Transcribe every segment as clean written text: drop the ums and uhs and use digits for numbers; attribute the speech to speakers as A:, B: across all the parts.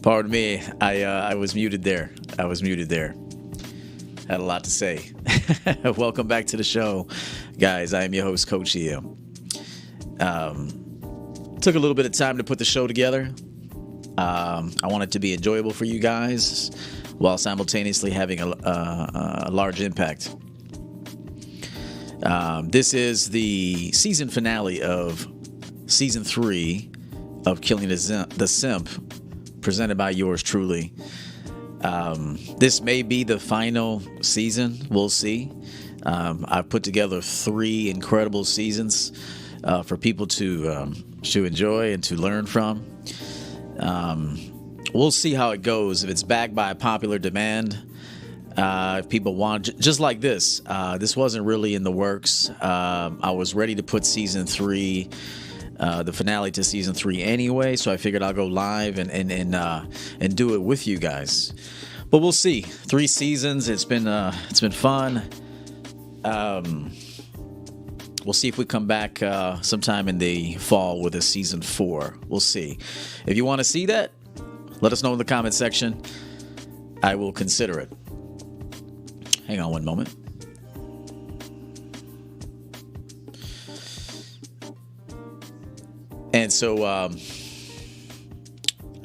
A: Pardon me. I was muted there. Had a lot to say. Welcome back to the show, guys. I am your host, Coach EM. Took a little bit of time to put the show together. I want it to be enjoyable for you guys while simultaneously having a large impact. This is the season finale of season 3 of Killing the Simp, presented by yours truly. This may be the final season. We'll see. I've put together 3 incredible seasons for people to enjoy and to learn from. We'll see how it goes. If it's backed by popular demand, if people want, just like this. This wasn't really in the works. I was ready to put season 3. The finale to season 3 anyway, so I figured I'll go live and do it with you guys. But we'll see. 3 seasons. It's been fun. We'll see if we come back sometime in the fall with a season 4. We'll see. If you want to see that, let us know in the comment section. I will consider it. Hang on one moment. And so I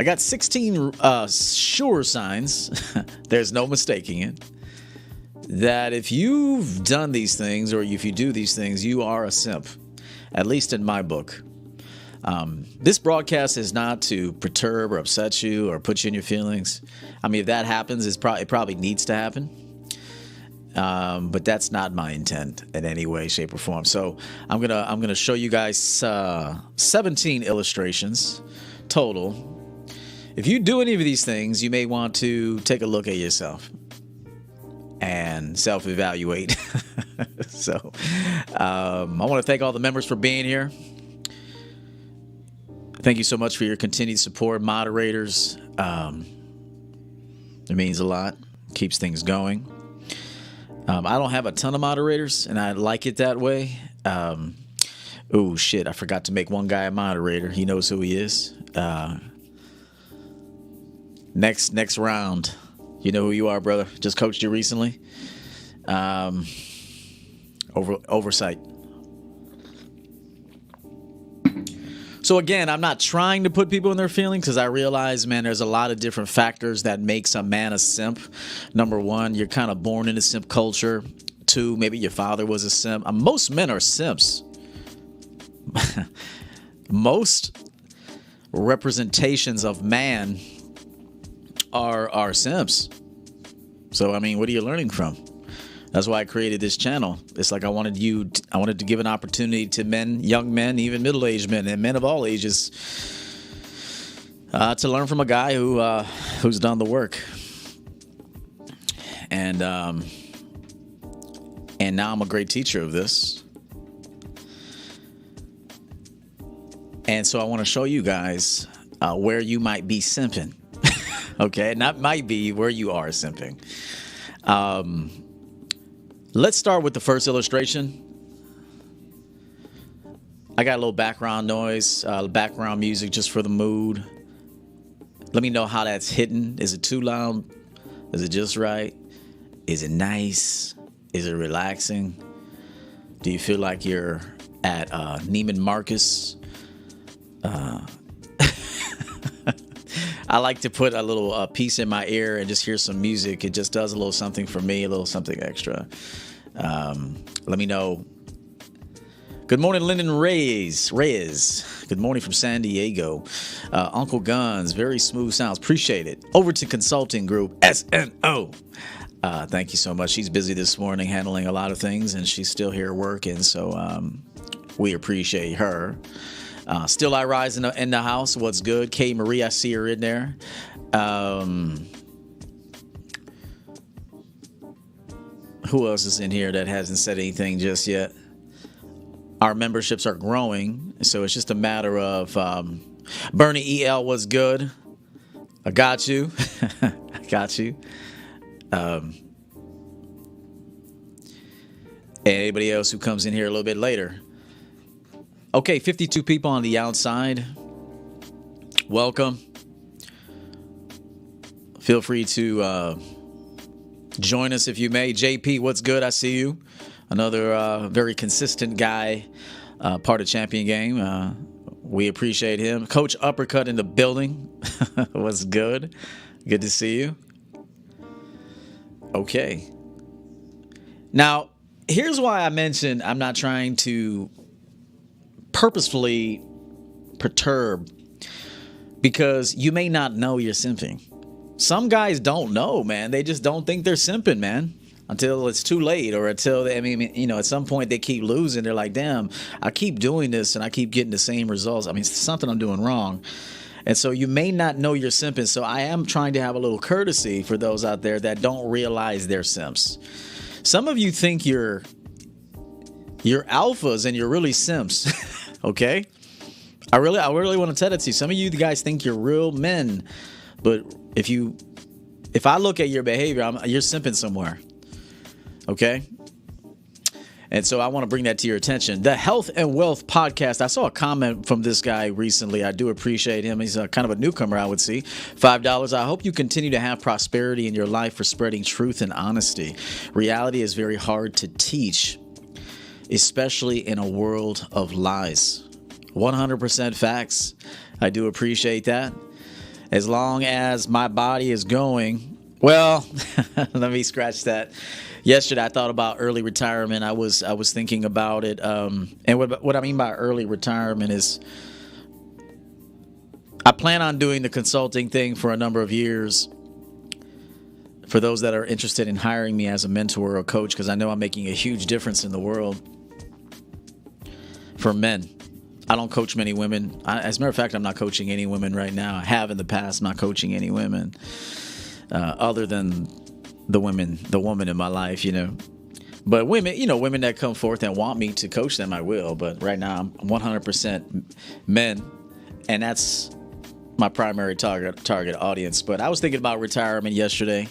A: got 16 sure signs, there's no mistaking it, that if you've done these things or if you do these things, you are a simp, at least in my book. This broadcast is not to perturb or upset you or put you in your feelings. I mean, if that happens, it probably needs to happen. But that's not my intent in any way, shape, or form. So I'm gonna show you guys 17 illustrations total. If you do any of these things, you may want to take a look at yourself and self-evaluate. So I want to thank all the members for being here. Thank you so much for your continued support, moderators. It means a lot. Keeps things going. I don't have a ton of moderators, and I like it that way. Oh, shit. I forgot to make one guy a moderator. He knows who he is. Next round. You know who you are, brother. Just coached you recently. Oversight. So again, I'm not trying to put people in their feelings because I realize, man, there's a lot of different factors that makes a man a simp. Number 1, you're kind of born in a simp culture. 2, maybe your father was a simp. Most men are simps. Most representations of man are simps. So, I mean, what are you learning from? That's why I created this channel. It's like I wanted to give an opportunity to men, young men, even middle-aged men, and men of all ages, to learn from a guy who's done the work. And now I'm a great teacher of this. And so I want to show you guys where you might be simping. Okay, not might be, where you are simping. Let's start with the first illustration. I got a little background noise, background music just for the mood. Let me know how that's hitting. Is it too loud? Is it just right? Is it nice? Is it relaxing? Do you feel like you're at Neiman Marcus? I like to put a little piece in my ear and just hear some music. It just does a little something for me, a little something extra. Let me know. Good morning, Lyndon Reyes. Good morning from San Diego. Uncle Guns, very smooth sounds. Appreciate it. Overton Consulting Group, SNO. Thank you so much. She's busy this morning handling a lot of things, and she's still here working. So we appreciate her. Still I Rise in the house. What's good? Kay Marie, I see her in there. Who else is in here that hasn't said anything just yet? Our memberships are growing, so it's just a matter of Bernie EL was good. I got you. I got you. And anybody else who comes in here a little bit later. Okay, 52 people on the outside. Welcome. Feel free to join us if you may. JP, what's good? I see you. Another very consistent guy, part of Champion Game. We appreciate him. Coach Uppercut in the building. What's good? Good to see you. Okay. Now, here's why I mentioned I'm not trying to purposefully perturb, because you may not know you're simping. Some guys don't know, man. They just don't think they're simping, man, until it's too late, or until at some point they keep losing. They're like, damn, I keep doing this and I keep getting the same results. I mean, it's something I'm doing wrong. And so you may not know you're simping. So I am trying to have a little courtesy for those out there that don't realize they're simps. Some of you think you're alphas and you're really simps. Okay? I really want to tell it to you. Some of you guys think you're real men, but if I look at your behavior, you're simping somewhere. Okay? And so I want to bring that to your attention. The Health and Wealth Podcast. I saw a comment from this guy recently. I do appreciate him. He's kind of a newcomer, I would see. $5. I hope you continue to have prosperity in your life for spreading truth and honesty. Reality is very hard to teach, especially in a world of lies. 100% facts. I do appreciate that. As long as my body is going, well, let me scratch that. Yesterday, I thought about early retirement. I was thinking about it. And what I mean by early retirement is I plan on doing the consulting thing for a number of years for those that are interested in hiring me as a mentor or coach, because I know I'm making a huge difference in the world for men. I don't coach many women. As a matter of fact, I'm not coaching any women right now. I have in the past. I'm not coaching any women other than the woman in my life, But women, women that come forth and want me to coach them, I will. But right now, I'm 100% men, and that's my primary target audience. But I was thinking about retirement yesterday,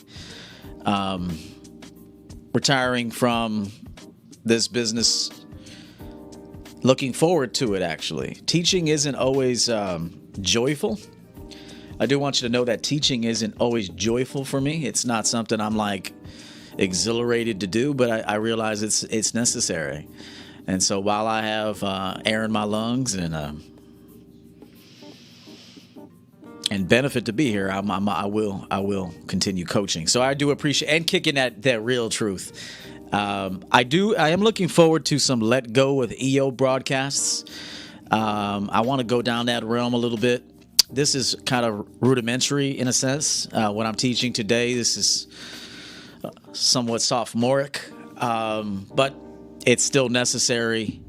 A: retiring from this business, looking forward to it, actually. Teaching isn't always joyful. I do want you to know that teaching isn't always joyful for me. It's not something I'm like exhilarated to do, but I realize it's necessary. And so while I have air in my lungs and benefit to be here, I will continue coaching. So I do appreciate and kicking that real truth. I am looking forward to some Let Go with EO broadcasts. I want to go down that realm a little bit. This is kind of rudimentary in a sense. What I'm teaching today, this is somewhat sophomoric, but it's still necessary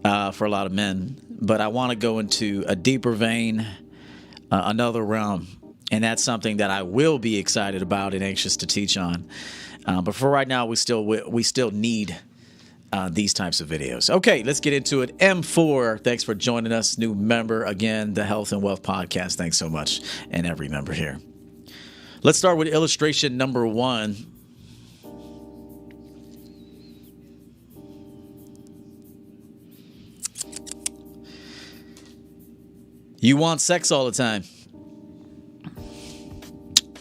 A: for a lot of men. But I want to go into a deeper vein, another realm, and that's something that I will be excited about and anxious to teach on. But for right now, we still need these types of videos. Okay, let's get into it. M4, thanks for joining us. New member, again, the Health and Wealth Podcast. Thanks so much. And every member here. Let's start with illustration number 1. You want sex all the time.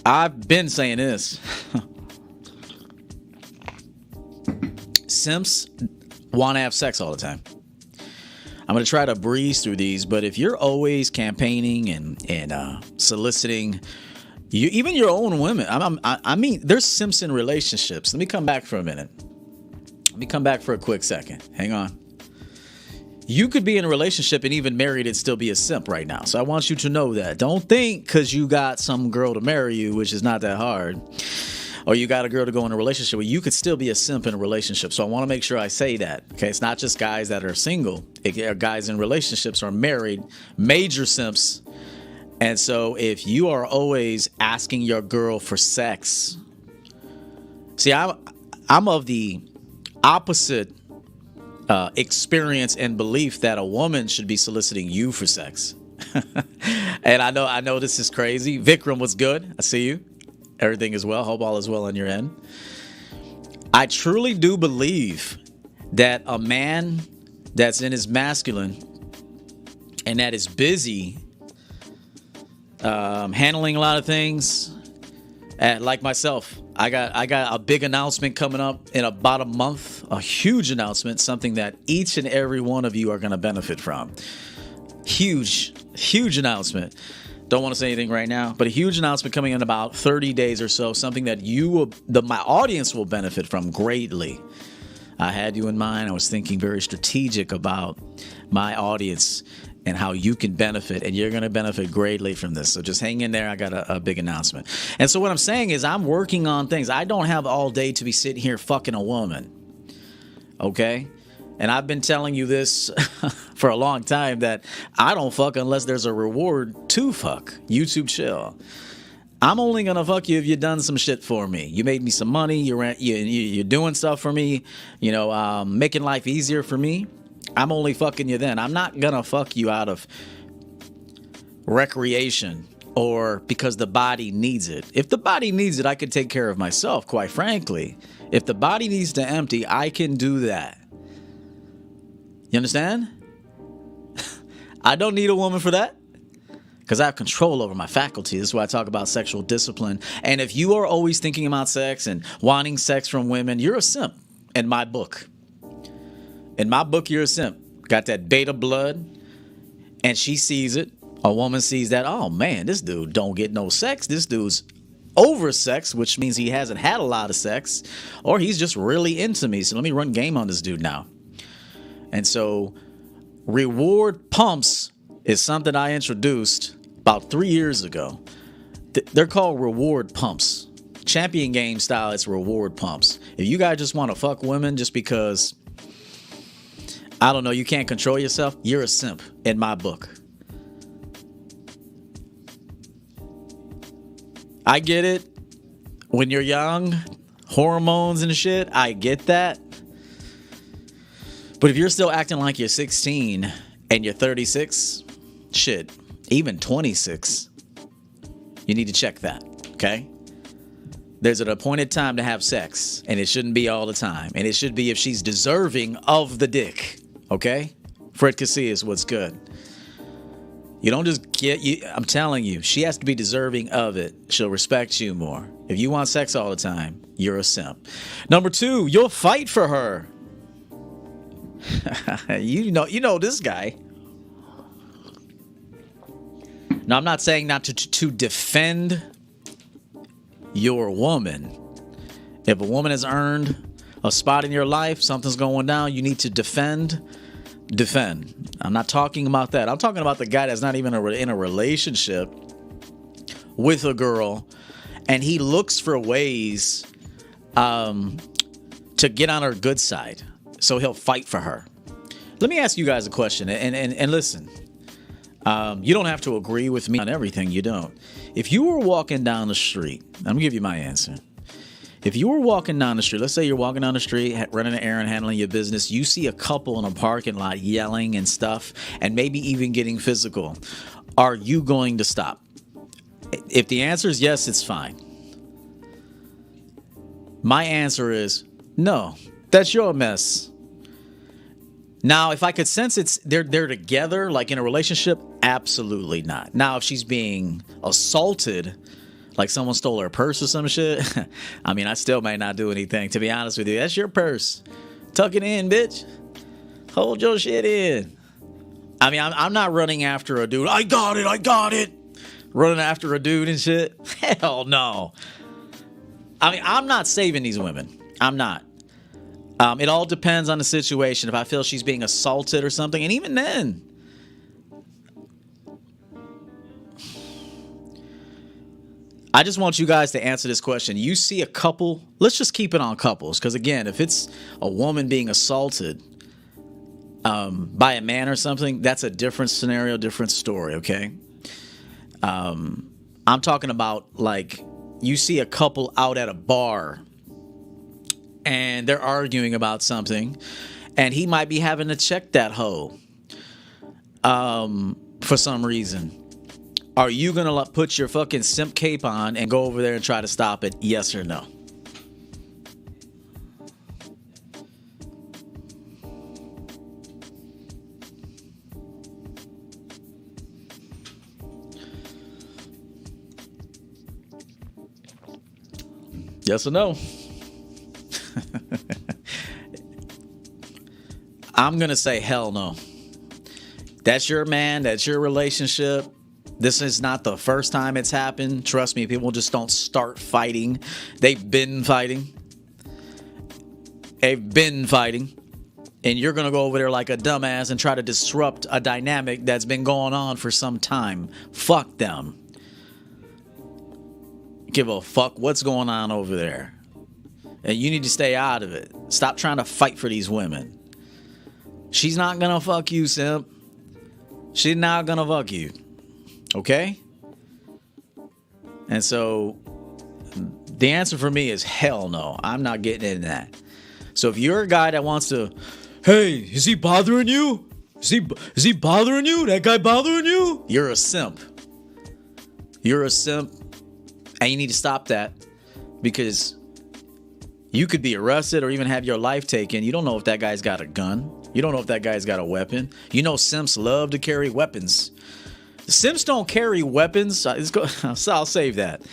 A: I've been saying this. Simps want to have sex all the time. I'm going to try to breeze through these, but if you're always campaigning and soliciting, even your own women, I mean, there's simps in relationships. Let me come back for a minute. Let me come back for a quick second. Hang on. You could be in a relationship and even married and still be a simp right now. So I want you to know that. Don't think because you got some girl to marry you, which is not that hard, or you got a girl to go in a relationship with, you could still be a simp in a relationship. So I want to make sure I say that. Okay, it's not just guys that are single. Guys in relationships are married, major simps. And so if you are always asking your girl for sex, see, I'm of the opposite experience and belief that a woman should be soliciting you for sex. And I know this is crazy. Vikram, what's good? I see you. Everything is well. Hope all is well on your end. I truly do believe that a man that's in his masculine and that is busy handling a lot of things, Like myself, I got a big announcement coming up in about a month, a huge announcement, something that each and every one of you are going to benefit from. Huge announcement. Don't want to say anything right now, but a huge announcement coming in about 30 days or so, something that my audience will benefit from greatly. I had you in mind. I was thinking very strategic about my audience and how you can benefit, and you're going to benefit greatly from this. So just hang in there. I got a big announcement. And so what I'm saying is I'm working on things. I don't have all day to be sitting here fucking a woman. Okay? And I've been telling you this for a long time, that I don't fuck unless there's a reward to fuck. YouTube chill. I'm only going to fuck you if you've done some shit for me. You made me some money. You're doing stuff for me. Making life easier for me. I'm only fucking you then. I'm not gonna fuck you out of recreation or because the body needs it. If the body needs it, I can take care of myself, quite frankly. If the body needs to empty, I can do that. You understand? I don't need a woman for that because I have control over my faculty. This is why I talk about sexual discipline. And if you are always thinking about sex and wanting sex from women, you're a simp in my book. In my book, you're a simp. Got that beta blood, and she sees it. A woman sees that, oh man, this dude don't get no sex. This dude's oversexed, which means he hasn't had a lot of sex, or he's just really into me. So let me run game on this dude now. And so reward pumps is something I introduced about 3 years ago. They're called reward pumps. Champion Game style, it's reward pumps. If you guys just want to fuck women just because, I don't know, you can't control yourself, you're a simp in my book. I get it. When you're young, hormones and shit, I get that. But if you're still acting like you're 16 and you're 36, shit, even 26, you need to check that, okay? There's an appointed time to have sex, and it shouldn't be all the time. And it should be if she's deserving of the dick. Okay? Fred Casillas, what's good? You don't just I'm telling you, she has to be deserving of it. She'll respect you more. If you want sex all the time, you're a simp. Number 2, you'll fight for her. You know this guy. Now, I'm not saying not to defend your woman. If a woman has earned a spot in your life, something's going down, you need to defend. I'm not talking about that. I'm talking about the guy that's not even in a relationship with a girl, and he looks for ways to get on her good side, so he'll fight for her. Let me ask you guys a question, and listen. You don't have to agree with me on everything. You don't. If you were walking down the street, I'm gonna give you my answer. If you were walking down the street, let's say you're walking down the street, running an errand, handling your business, you see a couple in a parking lot yelling and stuff, and maybe even getting physical. Are you going to stop? If the answer is yes, it's fine. My answer is no. That's your mess. Now, if I could sense they're together, like in a relationship, absolutely not. Now, if she's being assaulted, like someone stole her purse or some shit, I mean, I still might not do anything, to be honest with you. That's your purse. Tuck it in, bitch. Hold your shit in. I mean, I'm not running after a dude. I got it. Running after a dude and shit. Hell no. I mean, I'm not saving these women. I'm not. It all depends on the situation. If I feel she's being assaulted or something, and even then, I just want you guys to answer this question. You see a couple, let's just keep it on couples, because again, if it's a woman being assaulted by a man or something, that's a different scenario, different story, okay? I'm talking about, like, you see a couple out at a bar and they're arguing about something, and he might be having to check that hoe for some reason. Are you going to put your fucking simp cape on and go over there and try to stop it? Yes or no? Yes or no? I'm going to say hell no. That's your man. That's your relationship. This is not the first time it's happened. Trust me, people just don't start fighting. They've been fighting. They've been fighting. And you're going to go over there like a dumbass and try to disrupt a dynamic that's been going on for some time. Fuck them. Give a fuck what's going on over there. And you need to stay out of it. Stop trying to fight for these women. She's not going to fuck you, simp. She's not going to fuck you. Okay? And so the answer for me is hell no. I'm not getting into that. So if you're a guy that wants to, hey, is he bothering you? Is he bothering you? That guy bothering you? You're a simp. You're a simp. And you need to stop that, because you could be arrested or even have your life taken. You don't know if that guy's got a gun. You don't know if that guy's got a weapon. You know simps love to carry weapons. Simps don't carry weapons. I'll save that.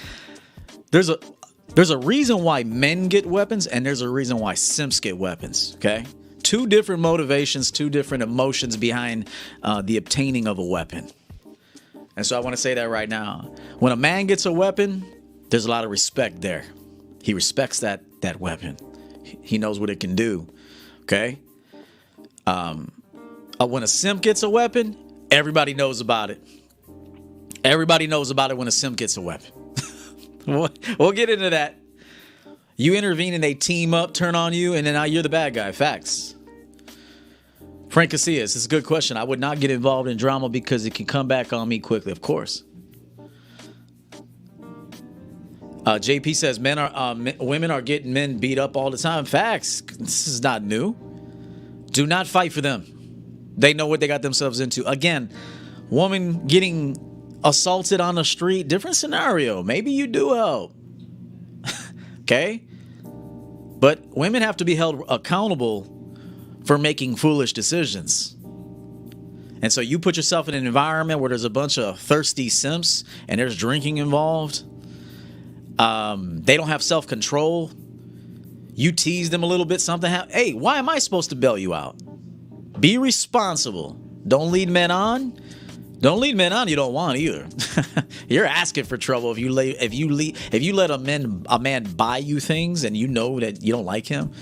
A: There's a reason why men get weapons, and there's a reason why simps get weapons. Okay? Two different motivations, two different emotions behind the obtaining of a weapon. And so I want to say that right now. When a man gets a weapon, there's a lot of respect there. He respects that weapon. He knows what it can do. Okay? When a simp gets a weapon, everybody knows about it. Everybody knows about it when a simp gets a weapon. We'll get into that. You intervene and they team up, turn on you, and then now you're the bad guy. Facts. Frank Casillas, this is a good question. I would not get involved in drama because it can come back on me quickly. Of course. JP says women are getting men beat up all the time. Facts. This is not new. Do not fight for them. They know what they got themselves into. Again, woman getting assaulted on the street, different scenario. Maybe you do help. Okay? But women have to be held accountable for making foolish decisions. And so you put yourself in an environment where there's a bunch of thirsty simps and there's drinking involved. They don't have self-control. You tease them a little bit, something happens. Hey, why am I supposed to bail you out? Be responsible. Don't lead men on. Don't lead men on you don't want either. You're asking for trouble if you let a man buy you things and you know that you don't like him.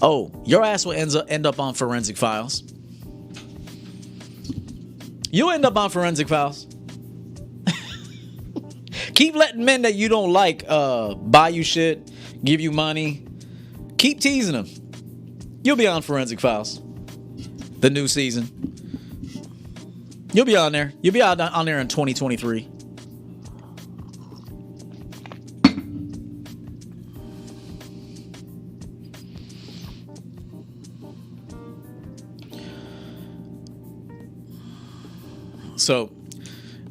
A: Oh, your ass will end up on forensic files. You'll end up on forensic files. Keep letting men that you don't like buy you shit, give you money. Keep teasing them. You'll be on forensic files. The new season. You'll be on there. You'll be on there in 2023. So,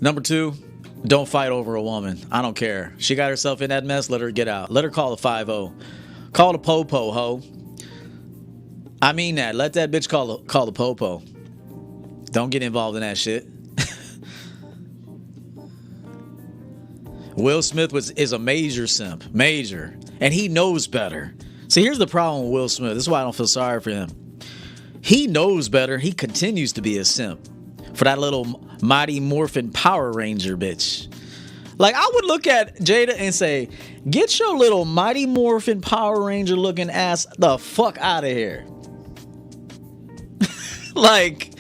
A: number 2, don't fight over a woman. I don't care. She got herself in that mess. Let her get out. Let her call a 5-0. Call the po-po, ho. I mean that. Let that bitch call the po-po. Don't get involved in that shit. Will Smith is a major simp. Major. And he knows better. See, here's the problem with Will Smith. This is why I don't feel sorry for him. He knows better. He continues to be a simp for that little Mighty Morphin Power Ranger bitch. Like, I would look at Jada and say, get your little Mighty Morphin Power Ranger looking ass the fuck out of here. Like,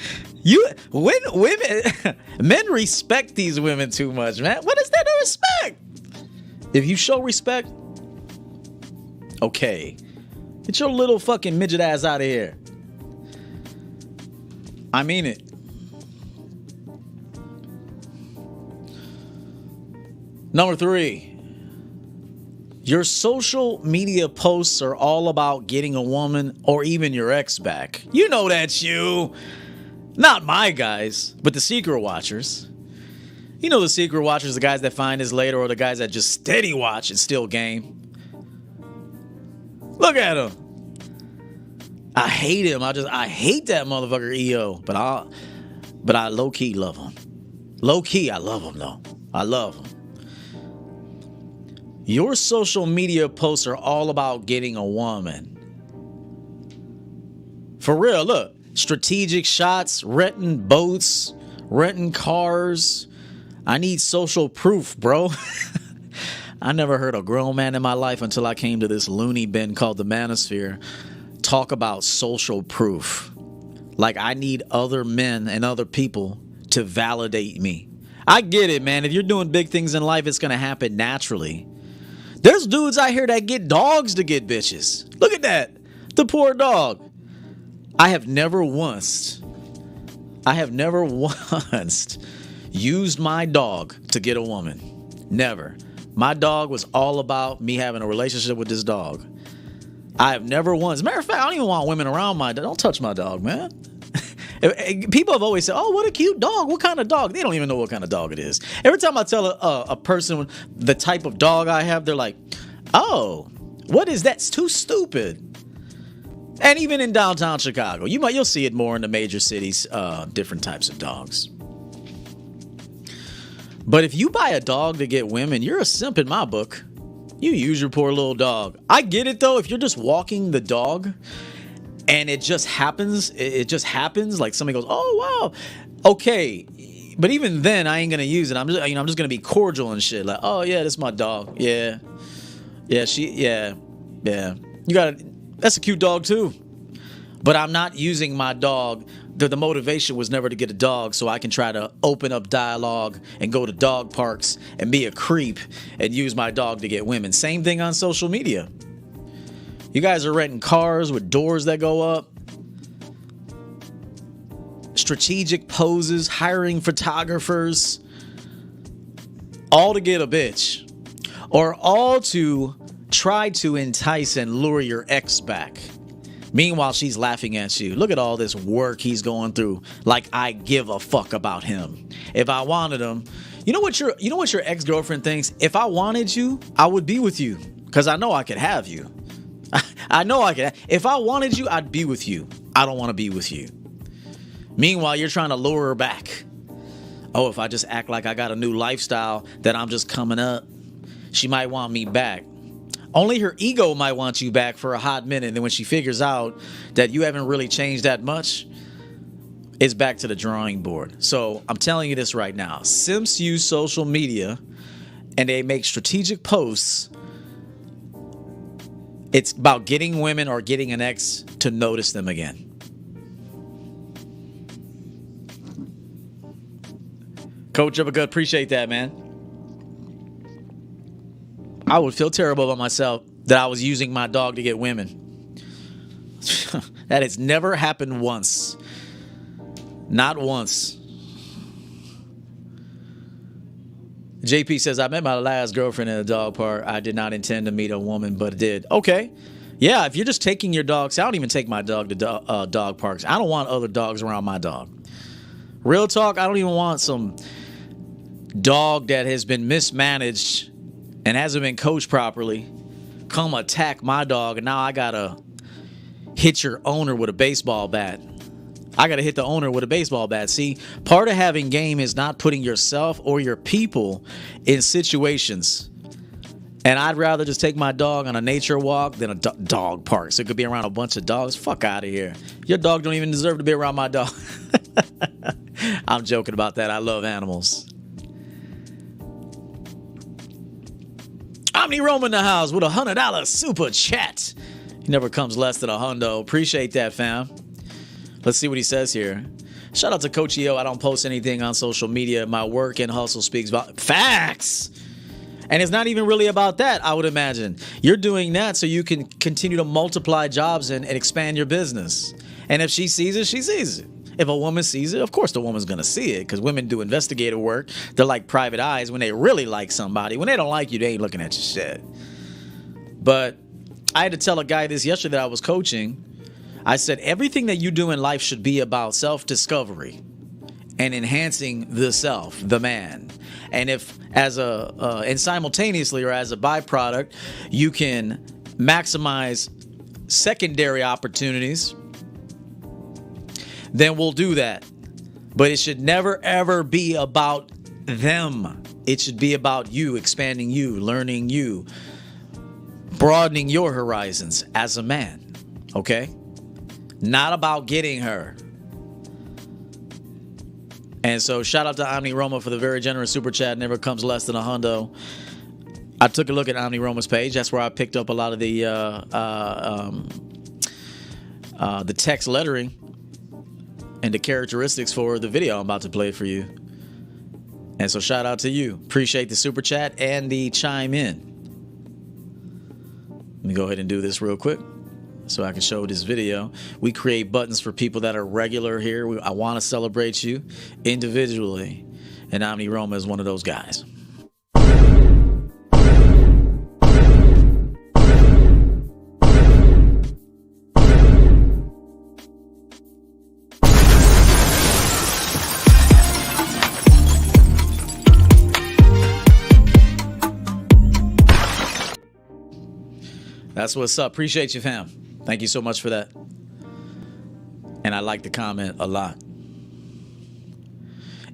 A: men respect these women too much, man. What is there to respect? If you show respect, okay. Get your little fucking midget ass out of here. I mean it. Number 3, your social media posts are all about getting a woman or even your ex back. You know that's you. Not my guys, but the secret watchers. You know the secret watchers, the guys that find us later, or the guys that just steady watch and still game. Look at him. I hate him. I hate that motherfucker EO, but I low-key love him. Low-key, I love him though. I love him. Your social media posts are all about getting a woman. For real, look. Strategic shots, renting boats, renting cars. I need social proof, bro. I never heard a grown man in my life until I came to this loony bin called the manosphere talk about social proof. Like I need other men and other people to validate me. I get it, man. If you're doing big things in life, it's going to happen naturally. There's dudes out here that get dogs to get bitches. Look at that. The poor dog. I have never once used my dog to get a woman. Never. My dog was all about me having a relationship with this dog. I have never once. As a matter of fact, I don't even want women around my dog. Don't touch my dog, man. People have always said, oh, what a cute dog. What kind of dog? They don't even know what kind of dog it is. Every time I tell a person the type of dog I have, they're like, oh, what is that? It's too stupid. And even in downtown Chicago, you'll see it more in the major cities, different types of dogs. But if you buy a dog to get women, you're a simp in my book. You use your poor little dog. I get it, though. If you're just walking the dog and it just happens, like somebody goes, oh, wow. Okay. But even then, I ain't going to use it. I'm just going to be cordial and shit. Like, oh, yeah, that's my dog. Yeah. Yeah, yeah. That's a cute dog, too. But I'm not using my dog. The motivation was never to get a dog so I can try to open up dialogue and go to dog parks and be a creep and use my dog to get women. Same thing on social media. You guys are renting cars with doors that go up. Strategic poses, hiring photographers. All to get a bitch. Or all to try to entice and lure your ex back. Meanwhile, she's laughing at you. Look at all this work he's going through. Like I give a fuck about him. If I wanted him, you know what your ex-girlfriend thinks? If I wanted you, I would be with you. Because I know I could have you. I know I could. If I wanted you, I'd be with you. I don't want to be with you. Meanwhile, you're trying to lure her back. Oh, if I just act like I got a new lifestyle, that I'm just coming up, she might want me back. Only her ego might want you back for a hot minute. And then when she figures out that you haven't really changed that much, it's back to the drawing board. So I'm telling you this right now. Simps use social media and they make strategic posts. It's about getting women or getting an ex to notice them again. Coach Uppercut, appreciate that, man. I would feel terrible about myself that I was using my dog to get women. That has never happened once. Not once. JP says, I met my last girlfriend in a dog park. I did not intend to meet a woman, but did. Okay. Yeah, if you're just taking your dogs, I don't even take my dog to dog parks. I don't want other dogs around my dog. Real talk, I don't even want some dog that has been mismanaged and hasn't been coached properly come attack my dog, and now I gotta hit your owner with a baseball bat. I gotta hit the owner with a baseball bat. See, part of having game is not putting yourself or your people in situations. And I'd rather just take my dog on a nature walk than a dog park. So it could be around a bunch of dogs. Fuck out of here. Your dog don't even deserve to be around my dog. I'm joking about that. I love animals. Omni Rome in the house with $100 super chat. He never comes less than $100. Appreciate that, fam. Let's see what he says here. Shout out to Coach EO. I don't post anything on social media. My work and hustle speaks about facts. And it's not even really about that, I would imagine. You're doing that so you can continue to multiply jobs and expand your business. And if she sees it, she sees it. If a woman sees it, of course the woman's going to see it, because women do investigative work. They're like private eyes when they really like somebody. When they don't like you, they ain't looking at your shit. But I had to tell a guy this yesterday that I was coaching. I said, everything that you do in life should be about self-discovery and enhancing the self, the man. And if and simultaneously or as a byproduct, you can maximize secondary opportunities, then we'll do that. But it should never, ever be about them. It should be about you, expanding you, learning you, broadening your horizons as a man. Okay? Not about getting her. And so shout out to Omni Roma for the very generous super chat. Never comes less than $100. I took a look at Omni Roma's page. That's where I picked up a lot of the text lettering and the characteristics for the video I'm about to play for you. And so shout out to you. Appreciate the super chat and the chime in. Let me go ahead and do this real quick so I can show this video. We create buttons for people that are regular here. I want to celebrate you individually. And Omni Roma is one of those guys. That's what's up. Appreciate you, fam. Thank you so much for that. And I like the comment a lot.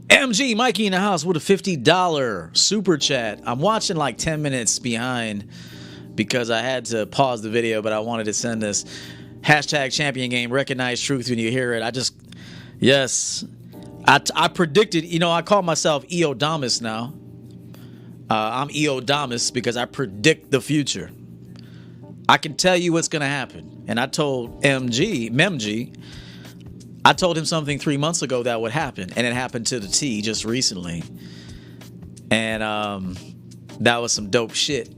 A: MG Mikey in the house with a $50 super chat. I'm watching like 10 minutes behind because I had to pause the video, but I wanted to send this. Hashtag Champion Game. Recognize truth when you hear it. Yes. I predicted, I call myself Eodamus now. I'm Eodamus because I predict the future. I can tell you what's going to happen. And I told Memg, I told him something 3 months ago that would happen. And it happened to the T just recently. And that was some dope shit.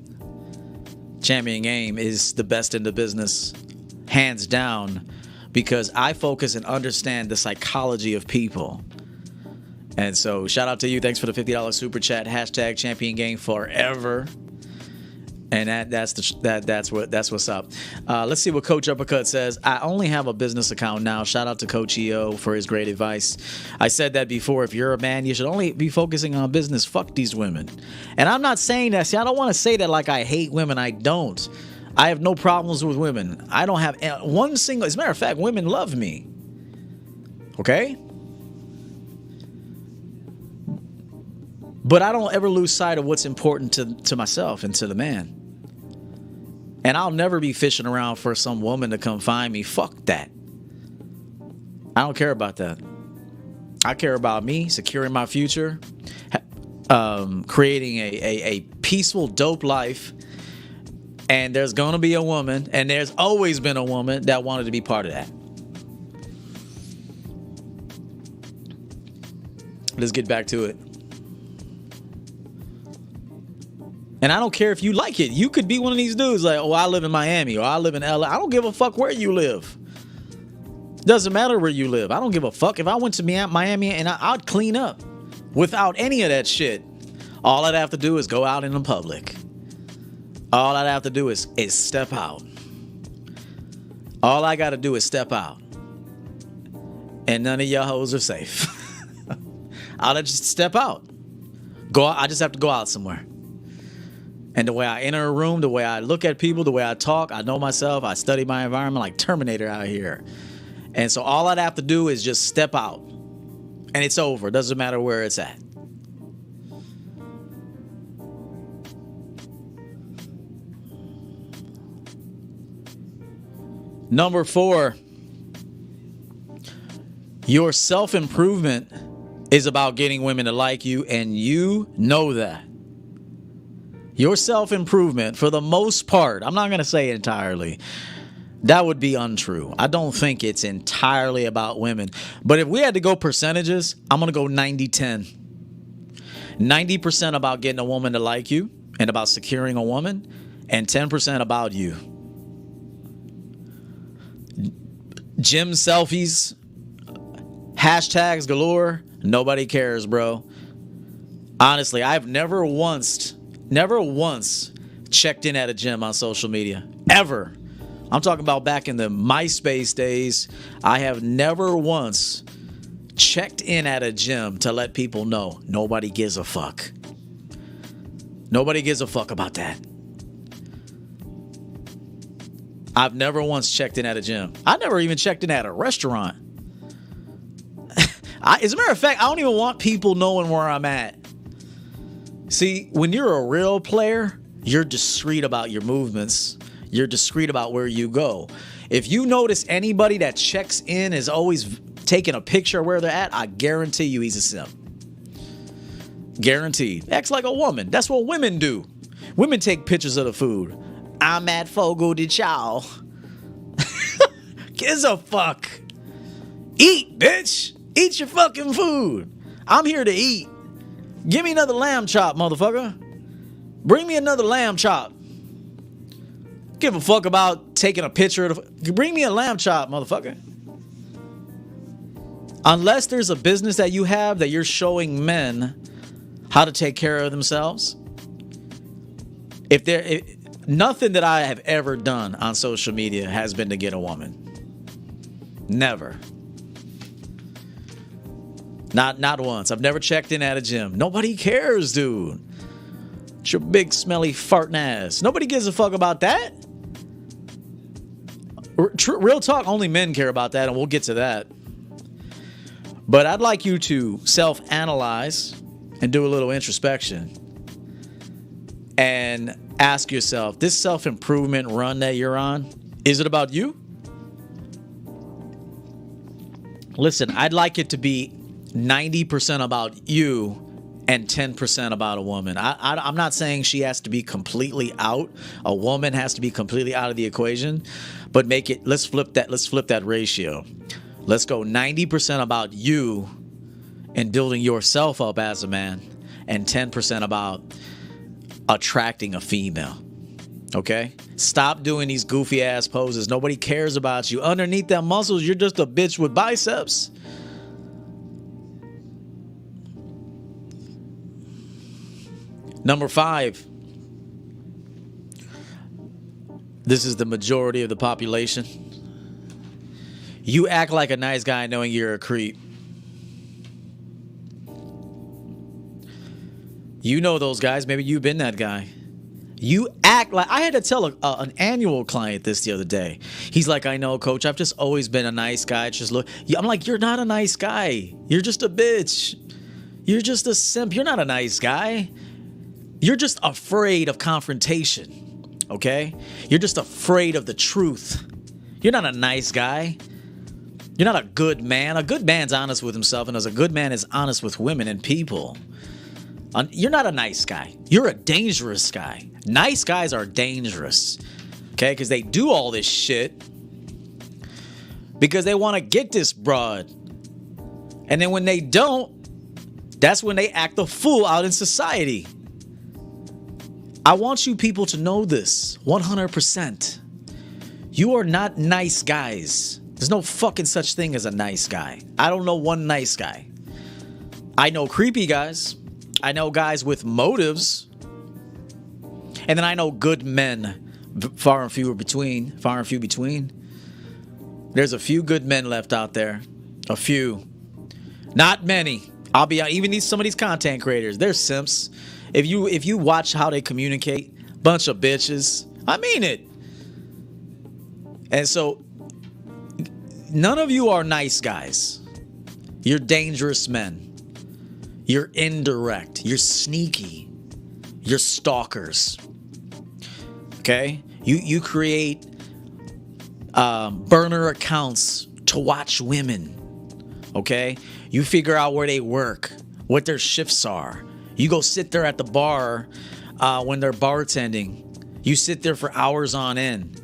A: Champion Game is the best in the business, hands down, because I focus and understand the psychology of people. And so shout out to you. Thanks for the $50 super chat. Hashtag Champion Game forever. And that's what's up. Let's see what Coach Uppercut says. I only have a business account now. Shout out to Coach EO for his great advice. I said that before. If you're a man, you should only be focusing on business. Fuck these women. And I'm not saying that. See, I don't want to say that like I hate women. I don't. I have no problems with women. I don't have one single. As a matter of fact, women love me. Okay? But I don't ever lose sight of what's important to myself and to the man. And I'll never be fishing around for some woman to come find me. Fuck that. I don't care about that. I care about me, securing my future, creating a peaceful, dope life. And there's going to be a woman, and there's always been a woman that wanted to be part of that. Let's get back to it. And I don't care if you like it. You could be one of these dudes like, oh, I live in Miami or I live in LA. I don't give a fuck where you live. Doesn't matter where you live. I don't give a fuck. If I went to Miami and I'd clean up without any of that shit. All I'd have to do is go out in the public. All I'd have to do is step out. All I got to do is step out. And none of your hoes are safe. I'll just step out. I just have to go out somewhere. And the way I enter a room, the way I look at people, the way I talk, I know myself. I study my environment like Terminator out here. And so all I'd have to do is just step out. And it's over. It doesn't matter where it's at. Number 4. Your self-improvement is about getting women to like you, and you know that. Your self-improvement, for the most part, I'm not going to say entirely. That would be untrue. I don't think it's entirely about women. But if we had to go percentages, I'm going to go 90-10. 90% about getting a woman to like you and about securing a woman, and 10% about you. Gym selfies, hashtags galore, nobody cares, bro. Honestly, I've never once checked in at a gym on social media. Ever. I'm talking about back in the MySpace days. I have never once checked in at a gym to let people know nobody gives a fuck. Nobody gives a fuck about that. I've never once checked in at a gym. I never even checked in at a restaurant. As a matter of fact, I don't even want people knowing where I'm at. See, when you're a real player, you're discreet about your movements. You're discreet about where you go. If you notice anybody that checks in is always taking a picture of where they're at, I guarantee you he's a simp. Guaranteed. Acts like a woman. That's what women do. Women take pictures of the food. I'm at Fogo de Chao. Gives a fuck. Eat, bitch. Eat your fucking food. I'm here to eat. Give me another lamb chop, motherfucker. Bring me another lamb chop. Give a fuck about taking a picture of the... Bring me a lamb chop, motherfucker. Unless there's a business that you have that you're showing men how to take care of themselves. Nothing that I have ever done on social media has been to get a woman. Never. Not once. I've never checked in at a gym. Nobody cares, dude. It's your big, smelly, farting ass. Nobody gives a fuck about that. Real talk, only men care about that, and we'll get to that. But I'd like you to self-analyze and do a little introspection and ask yourself, this self-improvement run that you're on, is it about you? Listen, I'd like it to be 90% about you and 10% about a woman. I'm not saying she has to be completely out. A woman has to be completely out of the equation, but let's flip that ratio. Let's go 90% about you and building yourself up as a man, and 10% about attracting a female. Okay? Stop doing these goofy ass poses. Nobody cares about you. Underneath them muscles, you're just a bitch with biceps. Number 5. This is the majority of the population. You act like a nice guy knowing you're a creep. You know those guys. Maybe you've been that guy. You act like... I had to tell an annual client this the other day. He's like, I know, coach. I've just always been a nice guy. Just look... I'm like, you're not a nice guy. You're just a bitch. You're just a simp. You're not a nice guy. You're just afraid of confrontation. Okay? You're just afraid of the truth. You're not a nice guy. You're not a good man. A good man's honest with himself, and as a good man is honest with women and people. You're not a nice guy. You're a dangerous guy. Nice guys are dangerous. Okay? Because they do all this shit because they want to get this broad. And then when they don't, that's when they act a fool out in society. I want you people to know this 100%. You are not nice guys. There's no fucking such thing as a nice guy. I don't know one nice guy. I know creepy guys. I know guys with motives. And then I know good men. Far and few between. There's a few good men left out there. A few. Not many. I'll be even some of these content creators, they're simps. If you watch how they communicate, bunch of bitches. I mean it. And so none of you are nice guys. You're dangerous men. You're indirect. You're sneaky. You're stalkers. Okay? You create burner accounts to watch women. Okay? You figure out where they work, what their shifts are. You go sit there at the bar when they're bartending. You sit there for hours on end.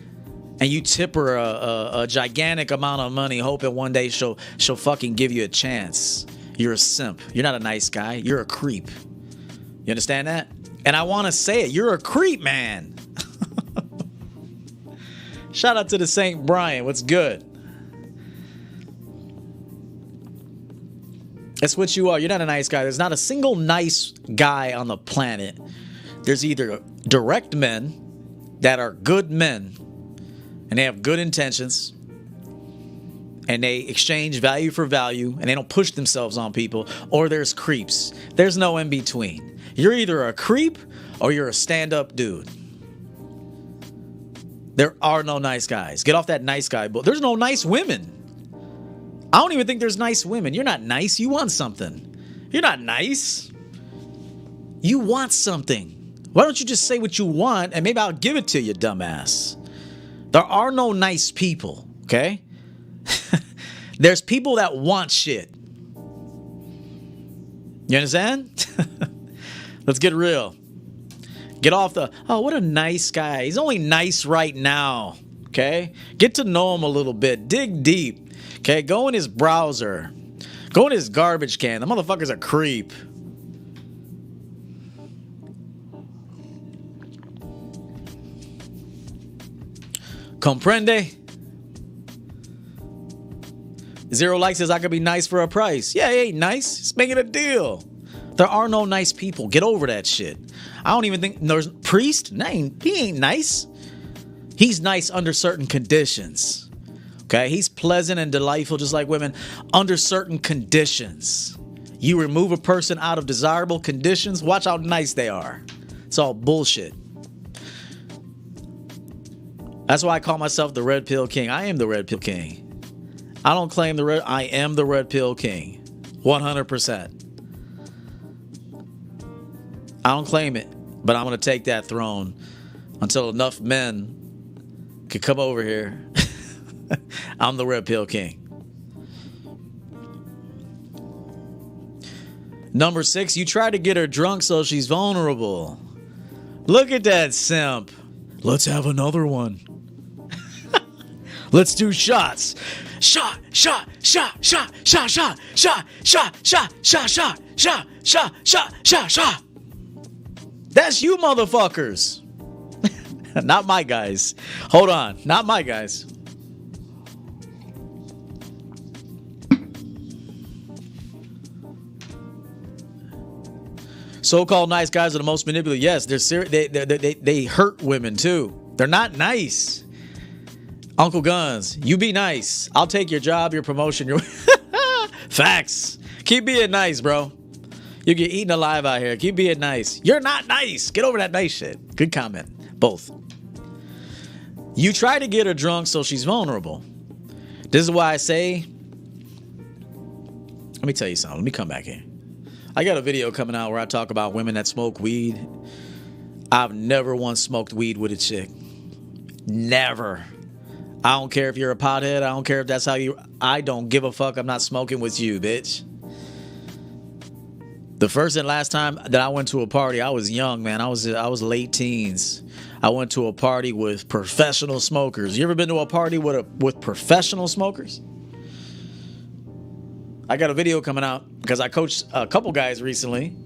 A: And you tip her a gigantic amount of money, hoping one day she'll fucking give you a chance. You're a simp. You're not a nice guy. You're a creep. You understand that? And I want to say it. You're a creep, man. Shout out to the St. Brian. What's good? That's what you are. You're not a nice guy. There's not a single nice guy on the planet. There's either direct men that are good men and they have good intentions and they exchange value for value and they don't push themselves on people, or there's creeps. There's no in between. You're either a creep or you're a stand-up dude. There are no nice guys. Get off that nice guy boat. There's no nice women. I don't even think there's nice women. You're not nice. You want something. You're not nice. You want something. Why don't you just say what you want and maybe I'll give it to you, dumbass? There are no nice people, okay? There's people that want shit. You understand? Let's get real. Get off the, oh, what a nice guy. He's only nice right now, okay? Get to know him a little bit. Dig deep, okay? Go in his browser. Go in his garbage can. The motherfucker's a creep. Comprende? Zero Like says I could be nice for a price. Yeah, he ain't nice. He's making a deal. There are no nice people. Get over that shit. I don't even think there's Priest. He ain't nice. He's nice under certain conditions. Okay, he's pleasant and delightful, just like women, under certain conditions. You remove a person out of desirable conditions, watch how nice they are. It's all bullshit. That's why I call myself the Red Pill King. I am the Red Pill King. I don't claim the red. I am the Red Pill King. 100%. I don't claim it, but I'm going to take that throne until enough men can come over here. I'm the Red Pill King. Number 6, you try to get her drunk so she's vulnerable. Look at that simp. Let's have another one. Let's do shots. Shot, shot, shot, shot, shot, shot, shot, shot, shot, shot, shot, shot, shot, shot, shot, shot. That's you motherfuckers. Not my guys. Hold on. Not my guys. So-called nice guys are the most manipulative. Yes, they're serious. They hurt women too. They're not nice. Uncle Guns, you be nice. I'll take your job, your promotion, your facts. Keep being nice, bro. You get eaten alive out here. Keep being nice. You're not nice. Get over that nice shit. Good comment. Both. You try to get her drunk so she's vulnerable. This is why I say, let me tell you something. Let me come back here. I got a video coming out where I talk about women that smoke weed. I've never once smoked weed with a chick. Never. I don't care if you're a pothead. I don't care if that's how you... I don't give a fuck. I'm not smoking with you, bitch. The first and last time that I went to a party, I was young, man. I was late teens. I went to a party with professional smokers. You ever been to a party with professional smokers? I got a video coming out because I coached a couple guys recently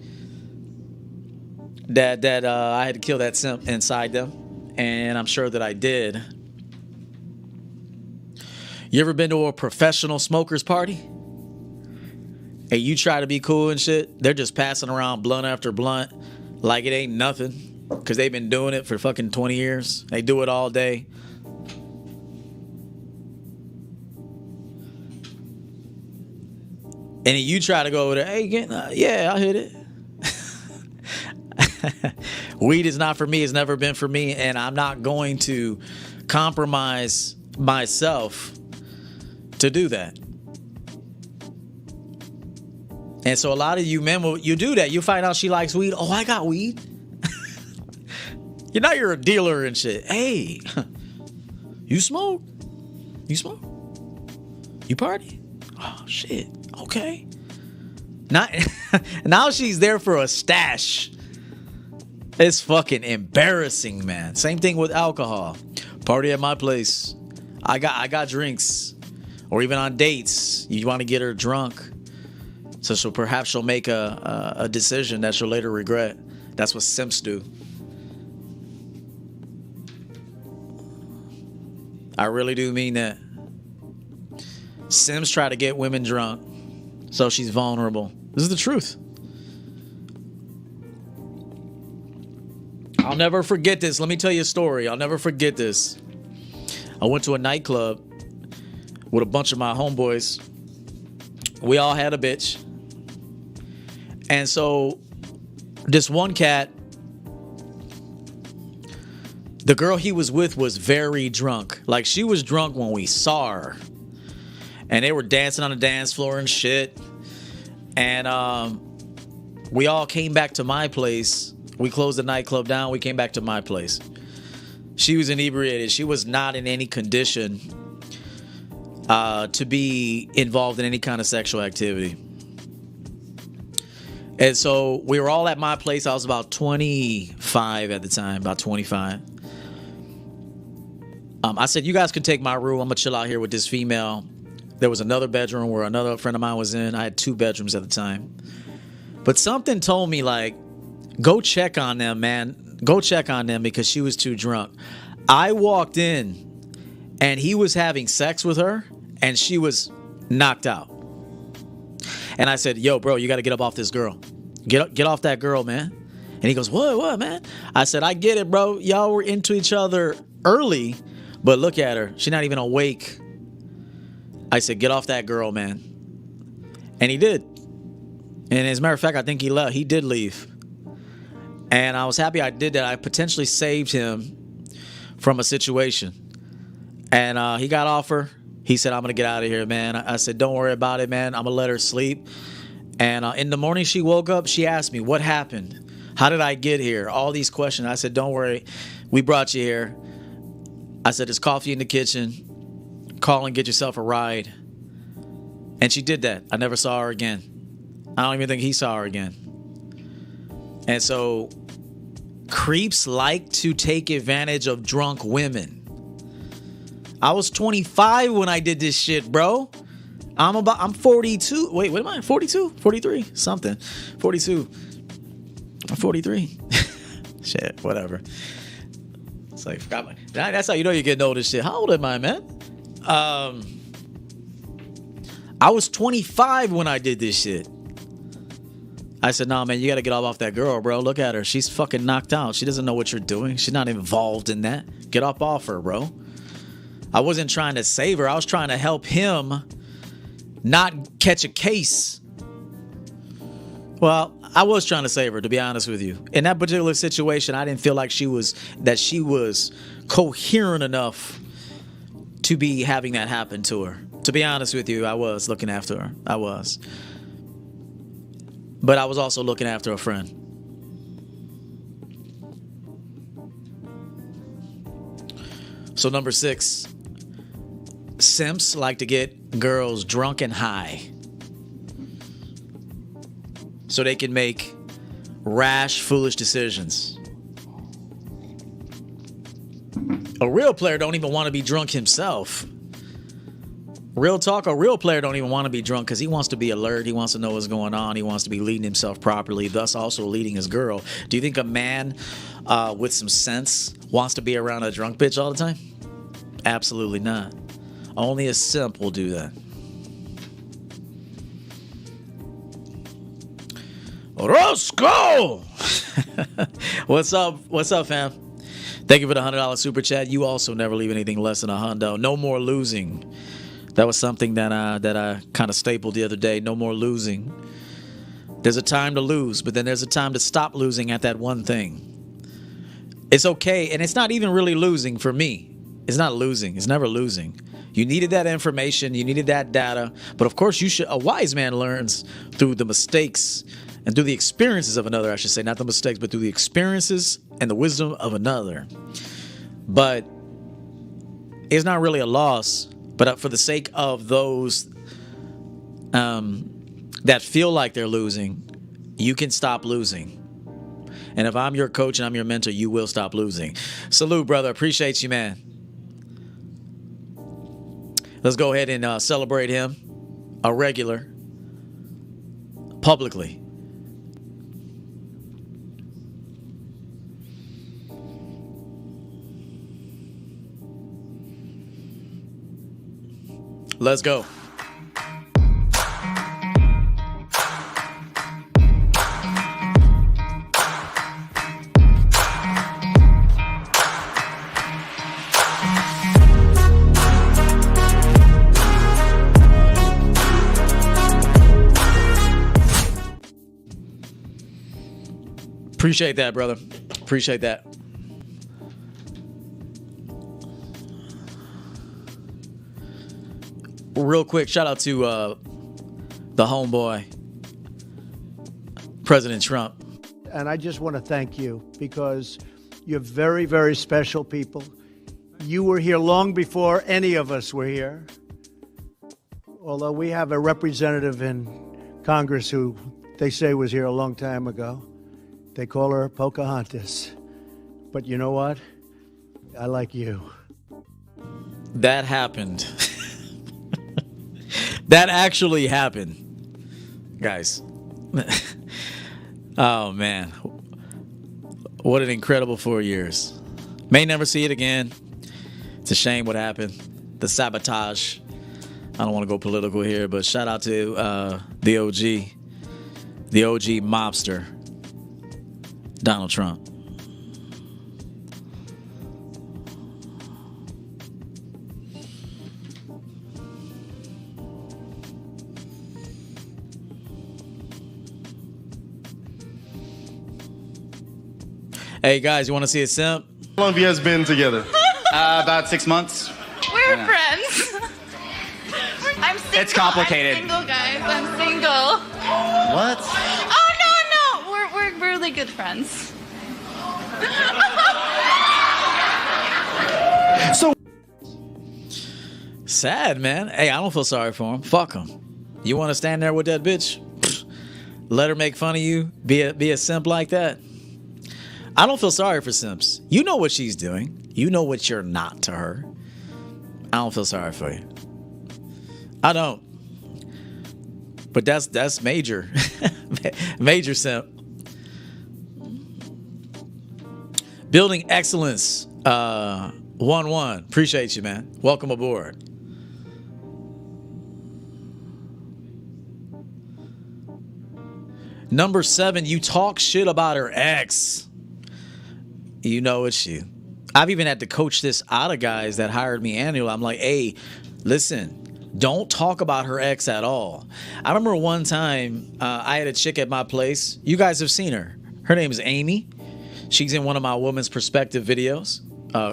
A: that I had to kill that simp inside them, and I'm sure that I did. You ever been to a professional smokers party? And you try to be cool and shit, they're just passing around blunt after blunt like it ain't nothing because they've been doing it for fucking 20 years. They do it all day. And then you try to go over there, hey, yeah, I hit it. Weed is not for me. It's never been for me. And I'm not going to compromise myself to do that. And so a lot of you men, you do that. You find out she likes weed. Oh, I got weed. You're a dealer and shit. Hey, you smoke? You smoke? You party? Oh, shit. Okay. Now she's there for a stash. It's fucking embarrassing, man. Same thing with alcohol. Party at my place. I got drinks. Or even on dates. You want to get her drunk. So perhaps she'll make a decision that she'll later regret. That's what simps do. I really do mean that. Simps try to get women drunk so she's vulnerable. This is the truth. I'll never forget this. Let me tell you a story. I'll never forget this. I went to a nightclub with a bunch of my homeboys. We all had a bitch. And so this one cat, the girl he was with was very drunk. Like, she was drunk when we saw her. And they were dancing on the dance floor and shit. And We all came back to my place. We closed the nightclub down. We came back to my place. She was inebriated. She was not in any condition to be involved in any kind of sexual activity. And so we were all at my place. I was about 25 at the time, about 25. I said, you guys can take my room. I'm going to chill out here with this female. There was another bedroom where another friend of mine was in. I had 2 bedrooms at the time. But something told me, like, go check on them, man. Go check on them because she was too drunk. I walked in and he was having sex with her and she was knocked out. And I said, yo, bro, you got to get up off this girl. Get off that girl, man. And he goes, what, man? I said, I get it, bro. Y'all were into each other early, but look at her. She's not even awake. I said, get off that girl, man. And he did. And as a matter of fact, I think he left. He did leave. And I was happy I did that. I potentially saved him from a situation. And he got off her. He said, I'm going to get out of here, man. I said, don't worry about it, man. I'm going to let her sleep. And in the morning she woke up, she asked me, what happened? How did I get here? All these questions. I said, don't worry. We brought you here. I said, there's coffee in the kitchen. Call and get yourself a ride. And she did that. I never saw her again. I don't even think he saw her again. And so creeps like to take advantage of drunk women. I was 25 when I did this shit, bro. I'm 42. Wait, what am I? 42? 43? Something. 42. I'm 43. Shit, whatever. It's like, forgot my... That's how you know you're getting old as shit. How old am I, man? I was 25 when I did this shit. I said, nah, man, you got to get off that girl, bro. Look at her. She's fucking knocked out. She doesn't know what you're doing. She's not involved in that. Get up off her, bro. I wasn't trying to save her. I was trying to help him not catch a case. Well, I was trying to save her, to be honest with you. In that particular situation, I didn't feel like she was coherent enough to be having that happen to her. To be honest with you, I was looking after her. I was. But I was also looking after a friend. So number 6, simps like to get girls drunk and high so they can make rash, foolish decisions. A real player don't even want to be drunk himself. Real talk, a real player don't even want to be drunk because he wants to be alert. He wants to know what's going on. He wants to be leading himself properly, thus also leading his girl. Do you think a man with some sense wants to be around a drunk bitch all the time? Absolutely not. Only a simp will do that. Roscoe! What's up? What's up, fam? Thank you for the $100 super chat. You also never leave anything less than $100. No more losing. That was something that I kind of stapled the other day. No more losing. There's a time to lose, but then there's a time to stop losing at that one thing. It's okay, and it's not even really losing for me. It's not losing. It's never losing. You needed that information. You needed that data. But of course, a wise man learns through the mistakes and through the experiences of another, I should say. Not the mistakes, but through the experiences and the wisdom of another. But it's not really a loss. But for the sake of those that feel like they're losing, you can stop losing. And if I'm your coach and I'm your mentor, you will stop losing. Salute, brother. Appreciate you, man. Let's go ahead and celebrate him, a regular, publicly. Let's go. Appreciate that, brother. Appreciate that. Real quick, shout out to the homeboy. President Trump.
B: And I just want to thank you because you're very, very special people. You were here long before any of us were here. Although we have a representative in Congress who they say was here a long time ago. They call her Pocahontas. But you know what? I like you.
A: That happened. That actually happened. Guys. Oh, man. What an incredible 4 years. May never see it again. It's a shame what happened. The sabotage. I don't want to go political here, but shout out to the OG mobster, Donald Trump. Hey guys, you want to see a simp?
C: How long have you guys been together?
D: About 6 months.
E: We're friends. I'm single.
D: It's complicated.
E: I'm single, guys. I'm single.
D: What?
E: Oh, no. We're really good friends.
C: So
A: Sad, man. Hey, I don't feel sorry for him. Fuck him. You want to stand there with that bitch? Let her make fun of you? Be a simp like that? I don't feel sorry for simps. You know what she's doing. You know what you're not to her. I don't feel sorry for you. I don't. But that's major. Major simp. Building excellence. 1-1. Appreciate you, man. Welcome aboard. Number 7, you talk shit about her ex. You know it's you. I've even had to coach this out of guys that hired me annually. I'm like, hey, listen, don't talk about her ex at all. I remember one time I had a chick at my place. You guys have seen her. Her name is Amy. She's in one of my Woman's Perspective videos.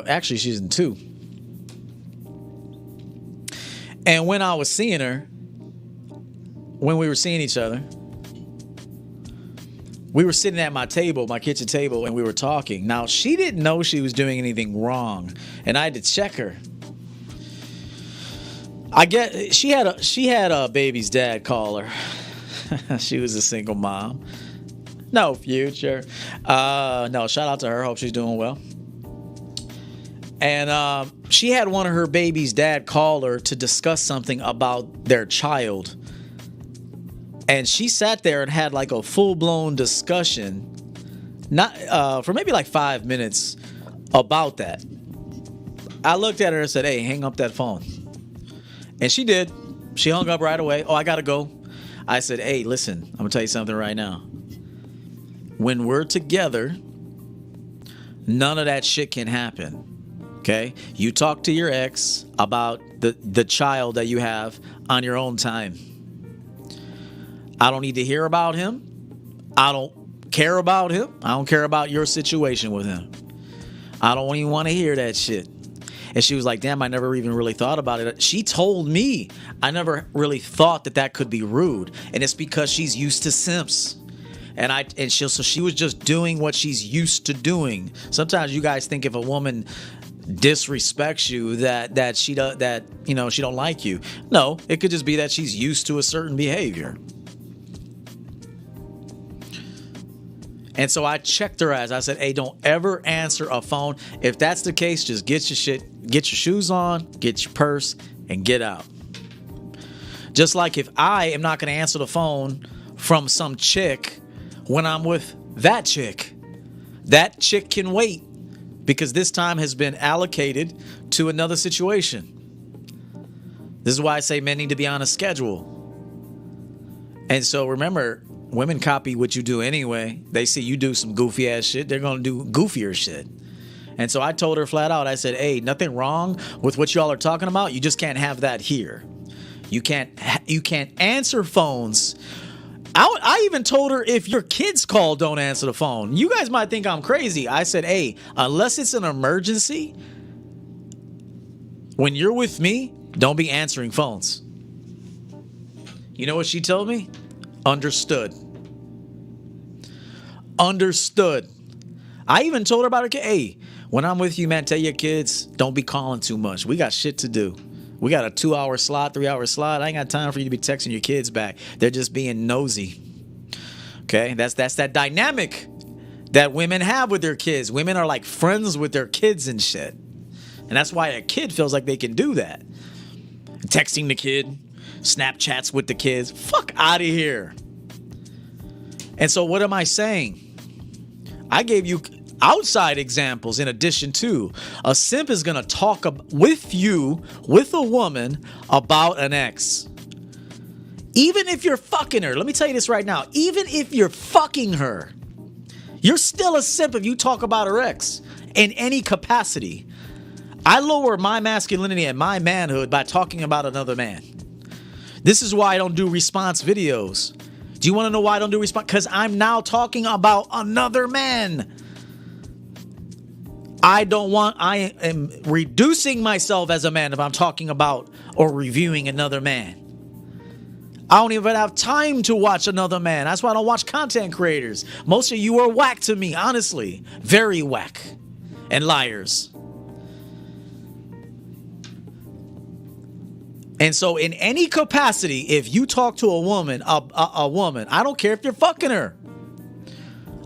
A: Actually, she's in 2. And when I was seeing her, when we were seeing each other, we were sitting at my table, my kitchen table, and we were talking. Now, she didn't know she was doing anything wrong, and I had to check her. I get she had a baby's dad call her. She was a single mom. No future. No, shout out to her. Hope she's doing well. And she had one of her baby's dad call her to discuss something about their child. And she sat there and had like a full-blown discussion, not for maybe like 5 minutes about that. I looked at her and said, hey, hang up that phone. And she did. She hung up right away. Oh, I gotta go. I said, hey, listen, I'm gonna tell you something right now. When we're together, none of that shit can happen. Okay? You talk to your ex about the child that you have on your own time. I don't need to hear about him. I don't care about him. I don't care about your situation with him. I don't even want to hear that shit. And she was like, damn, I never even really thought about it. She told me I never really thought that could be rude. And it's because she's used to simps. So she was just doing what she's used to doing. Sometimes you guys think if a woman disrespects you that she don't like you. No, it could just be that she's used to a certain behavior. And so I checked her ass. I said, hey, don't ever answer a phone. If that's the case, just get your shit, get your shoes on, get your purse, and get out. Just like if I am not going to answer the phone from some chick when I'm with that chick can wait because this time has been allocated to another situation. This is why I say men need to be on a schedule. And so remember, women copy what you do anyway. They see you do some goofy ass shit, they're going to do goofier shit. And so I told her flat out, I said, hey, nothing wrong with what y'all are talking about. You just can't have that here. You can't answer phones. I even told her, if your kids call, don't answer the phone. You guys might think I'm crazy. I said, hey, unless it's an emergency, when you're with me, don't be answering phones. You know what she told me? Understood. Understood. I even told her about her kid. Hey, when I'm with you, man, tell your kids, don't be calling too much. We got shit to do. We got a 2-hour slot, 3-hour slot. I ain't got time for you to be texting your kids back. They're just being nosy. Okay? That's that dynamic that women have with their kids. Women are like friends with their kids and shit. And that's why a kid feels like they can do that. Texting the kid, Snapchats with the kids. Fuck out of here. And so what am I saying? I gave you outside examples in addition to a simp is going to talk with you, with a woman, about an ex. Even if you're fucking her, let me tell you this right now. Even if you're fucking her, you're still a simp if you talk about her ex in any capacity. I lower my masculinity and my manhood by talking about another man. This is why I don't do response videos. Do you want to know why I don't do response? Because I'm now talking about another man. I am reducing myself as a man if I'm talking about or reviewing another man. I don't even have time to watch another man. That's why I don't watch content creators. Most of you are whack to me, honestly. Very whack. And liars. And so in any capacity, if you talk to a woman, I don't care if you're fucking her,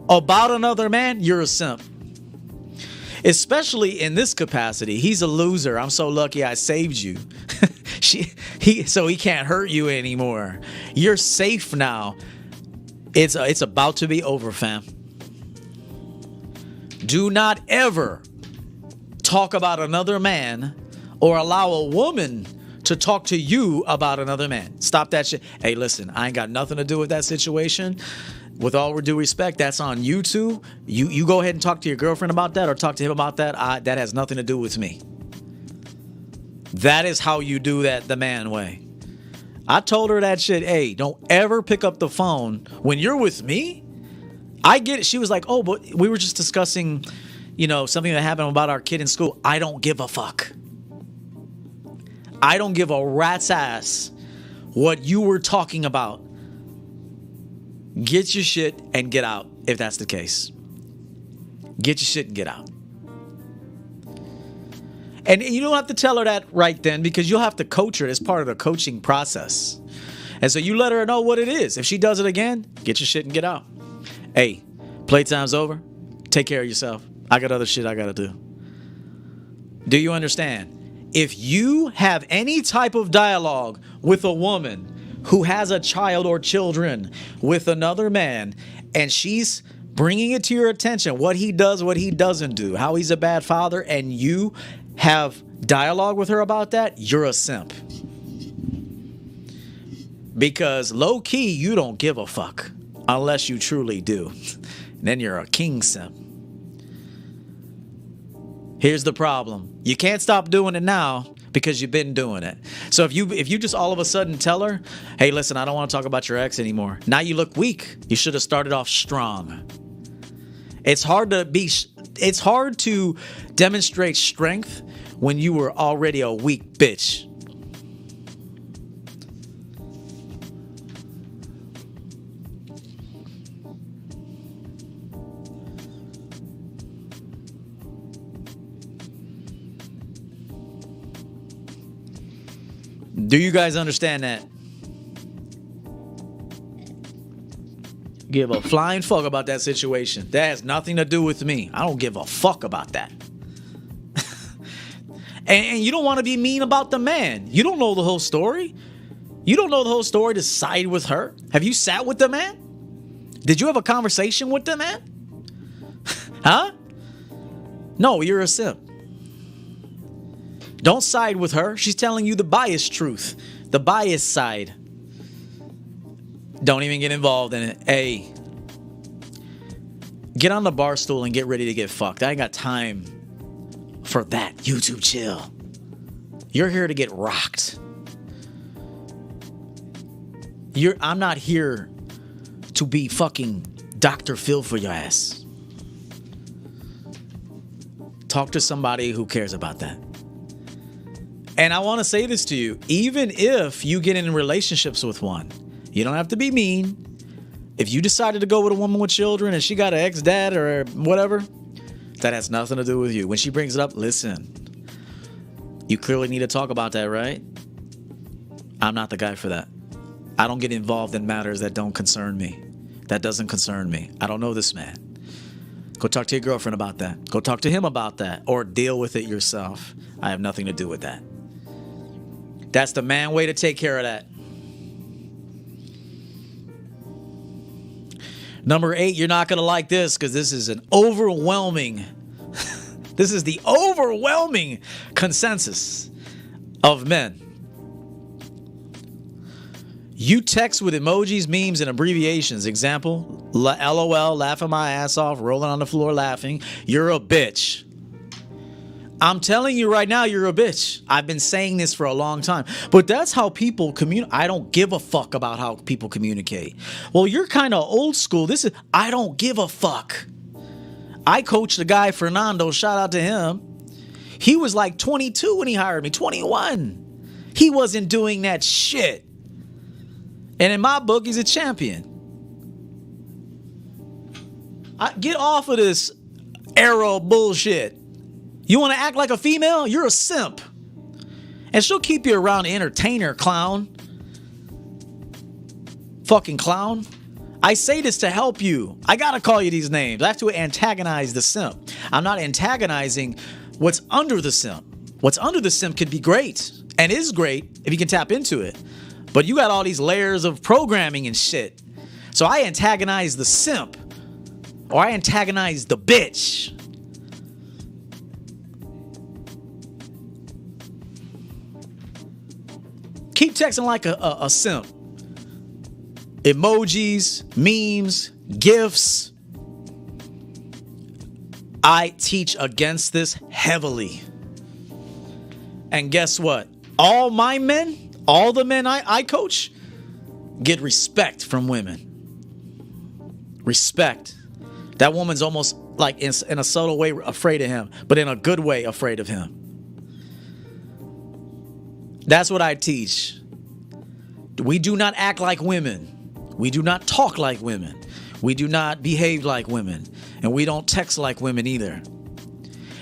A: about another man, you're a simp. Especially in this capacity. He's a loser. I'm so lucky I saved you. So he can't hurt you anymore. You're safe now. It's about to be over, fam. Do not ever talk about another man or allow a woman to talk to you about another man. Stop that shit. Hey, listen, I ain't got nothing to do with that situation. With all due respect, that's on you two. You go ahead and talk to your girlfriend about that or talk to him about that. That has nothing to do with me. That is how you do that the man way. I told her that shit. Hey, don't ever pick up the phone when you're with me. I get it. She was like, oh, but we were just discussing, something that happened about our kid in school. I don't give a fuck. I don't give a rat's ass what you were talking about. Get your shit and get out if that's the case. Get your shit and get out. And you don't have to tell her that right then because you'll have to coach her as part of the coaching process. And so you let her know what it is. If she does it again, get your shit and get out. Hey, playtime's over. Take care of yourself. I got other shit I got to do. Do you understand? If you have any type of dialogue with a woman who has a child or children with another man and she's bringing it to your attention, what he does, what he doesn't do, how he's a bad father, and you have dialogue with her about that, you're a simp. Because low key, you don't give a fuck unless you truly do. And then you're a king simp. Here's the problem. You can't stop doing it now because you've been doing it. So if you just all of a sudden tell her, hey, listen, I don't want to talk about your ex anymore. Now you look weak. You should have started off strong. It's hard to demonstrate strength when you were already a weak bitch. Do you guys understand that? Give a flying fuck about that situation. That has nothing to do with me. I don't give a fuck about that. and you don't want to be mean about the man. You don't know the whole story. You don't know the whole story to side with her. Have you sat with the man? Did you have a conversation with the man? Huh? No, you're a simp. Don't side with her. She's telling you the biased truth. The biased side. Don't even get involved in it. Hey, get on the bar stool and get ready to get fucked. I ain't got time for that. YouTube chill. You're here to get rocked. I'm not here to be fucking Dr. Phil for your ass. Talk to somebody who cares about that. And I want to say this to you. Even if you get in relationships with one, you don't have to be mean. If you decided to go with a woman with children and she got an ex-dad or whatever, that has nothing to do with you. When she brings it up, listen. You clearly need to talk about that, right? I'm not the guy for that. I don't get involved in matters that don't concern me. That doesn't concern me. I don't know this man. Go talk to your girlfriend about that. Go talk to him about that. Or deal with it yourself. I have nothing to do with that. That's the man way to take care of that. Number 8, you're not going to like this because this is an overwhelming, this is the overwhelming consensus of men. You text with emojis, memes, and abbreviations. Example, LOL, laughing my ass off, rolling on the floor laughing. You're a bitch. I'm telling you right now, you're a bitch. I've been saying this for a long time. But that's how people communicate. I don't give a fuck about how people communicate. Well, you're kind of old school. I don't give a fuck. I coached a guy, Fernando, shout out to him. He was like 22 when he hired me, 21. He wasn't doing that shit. And in my book, he's a champion. Get off of this arrow bullshit. You want to act like a female? You're a simp. And she'll keep you around to entertain her, clown. Fucking clown. I say this to help you. I got to call you these names. I have to antagonize the simp. I'm not antagonizing what's under the simp. What's under the simp could be great and is great if you can tap into it. But you got all these layers of programming and shit. So I antagonize the simp. Or I antagonize the bitch. Keep texting like a simp. Emojis, memes, GIFs. I teach against this heavily. And guess what? All my men, all the men I coach, get respect from women. Respect. That woman's almost like in a subtle way afraid of him, but in a good way afraid of him. That's what I teach. We do not act like women. We do not talk like women. We do not behave like women. And we don't text like women either.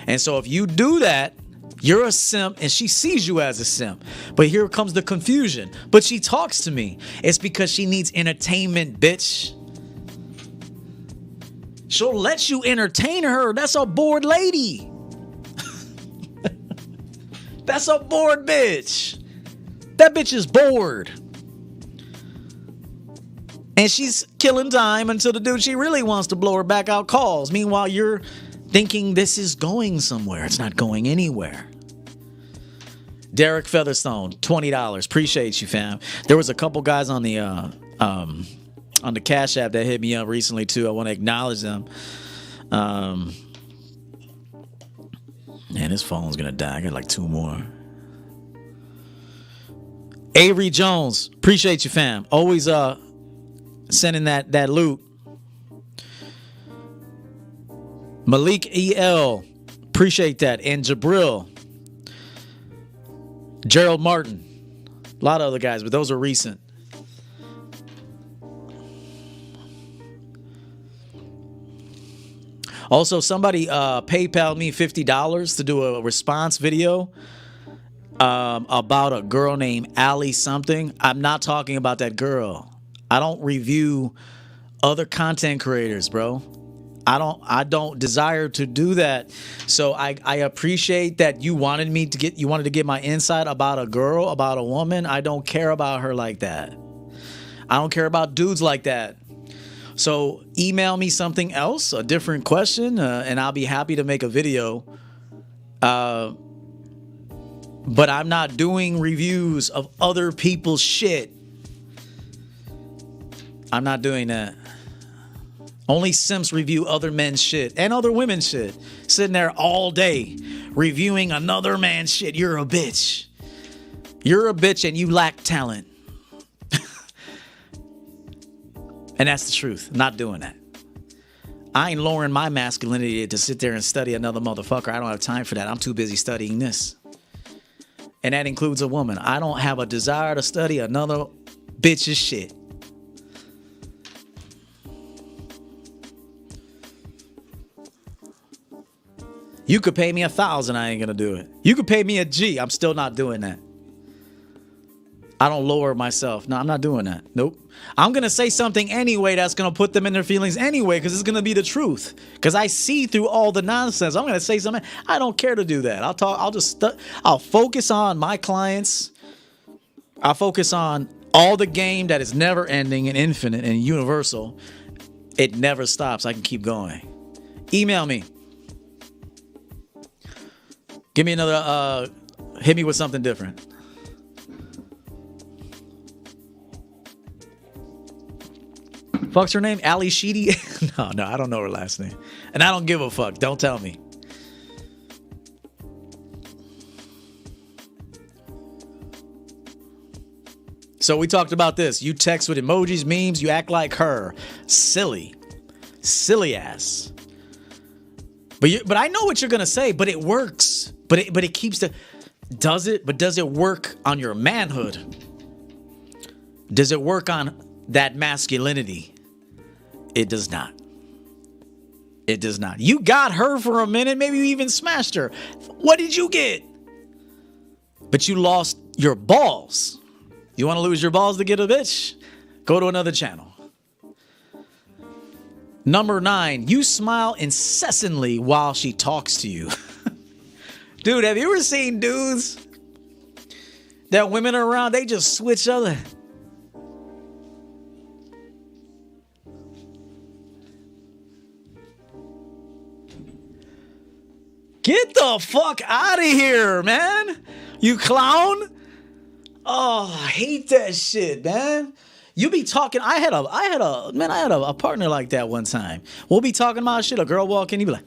A: And so if you do that, you're a simp and she sees you as a simp. But here comes the confusion. But she talks to me. It's because she needs entertainment, bitch. She'll let you entertain her. That's a bored lady. That's a bored bitch. That bitch is bored. And she's killing time until the dude she really wants to blow her back out calls. Meanwhile, you're thinking this is going somewhere. It's not going anywhere. Derek Featherstone, $20. Appreciate you, fam. There was a couple guys on the Cash App that hit me up recently too. I want to acknowledge them. Man, this phone's gonna die. I got like 2 more. Avery Jones, appreciate you, fam. Always sending that loot. Malik EL, appreciate that. And Jabril, Gerald Martin, a lot of other guys, but those are recent. Also, somebody PayPal'd me $50 to do a response video about a girl named Allie something. I'm not talking about that girl. I don't review other content creators, bro. I don't desire to do that. So I appreciate that you wanted to get my insight about a girl, about a woman. I don't care about her like that. I don't care about dudes like that. So email me something else, a different question, and I'll be happy to make a video. But I'm not doing reviews of other people's shit. I'm not doing that. Only simps review other men's shit and other women's shit. Sitting there all day reviewing another man's shit. You're a bitch. You're a bitch and you lack talent. And that's the truth. I'm not doing that. I ain't lowering my masculinity to sit there and study another motherfucker. I don't have time for that. I'm too busy studying this. And that includes a woman. I don't have a desire to study another bitch's shit. You could pay me 1,000, I ain't gonna do it. You could pay me a G, I'm still not doing that. I don't lower myself. No, I'm not doing that. Nope. I'm gonna say something anyway that's gonna put them in their feelings anyway, because it's gonna be the truth. Because I see through all the nonsense. I'm gonna say something. I don't care to do that. I'll focus on my clients. I'll focus on all the game that is never ending and infinite and universal. It never stops. I can keep going. Email me. Give me another, hit me with something different. Fuck's her name? Ali Sheedy? No, I don't know her last name. And I don't give a fuck. Don't tell me. So we talked about this. You text with emojis, memes, you act like her. Silly. Silly ass. But I know what you're going to say, but it works. But it keeps the... Does it? But does it work on your manhood? Does it work on that masculinity? It does not. It does not. You got her for a minute. Maybe you even smashed her. What did you get? But you lost your balls. You want to lose your balls to get a bitch? Go to another channel. Number 9, you smile incessantly while she talks to you. Dude, have you ever seen dudes that women are around, they just switch other... Get the fuck out of here, man. You clown. Oh, I hate that shit, man. You be talking. I had a partner like that one time. We'll be talking about shit. A girl walk in, you be like,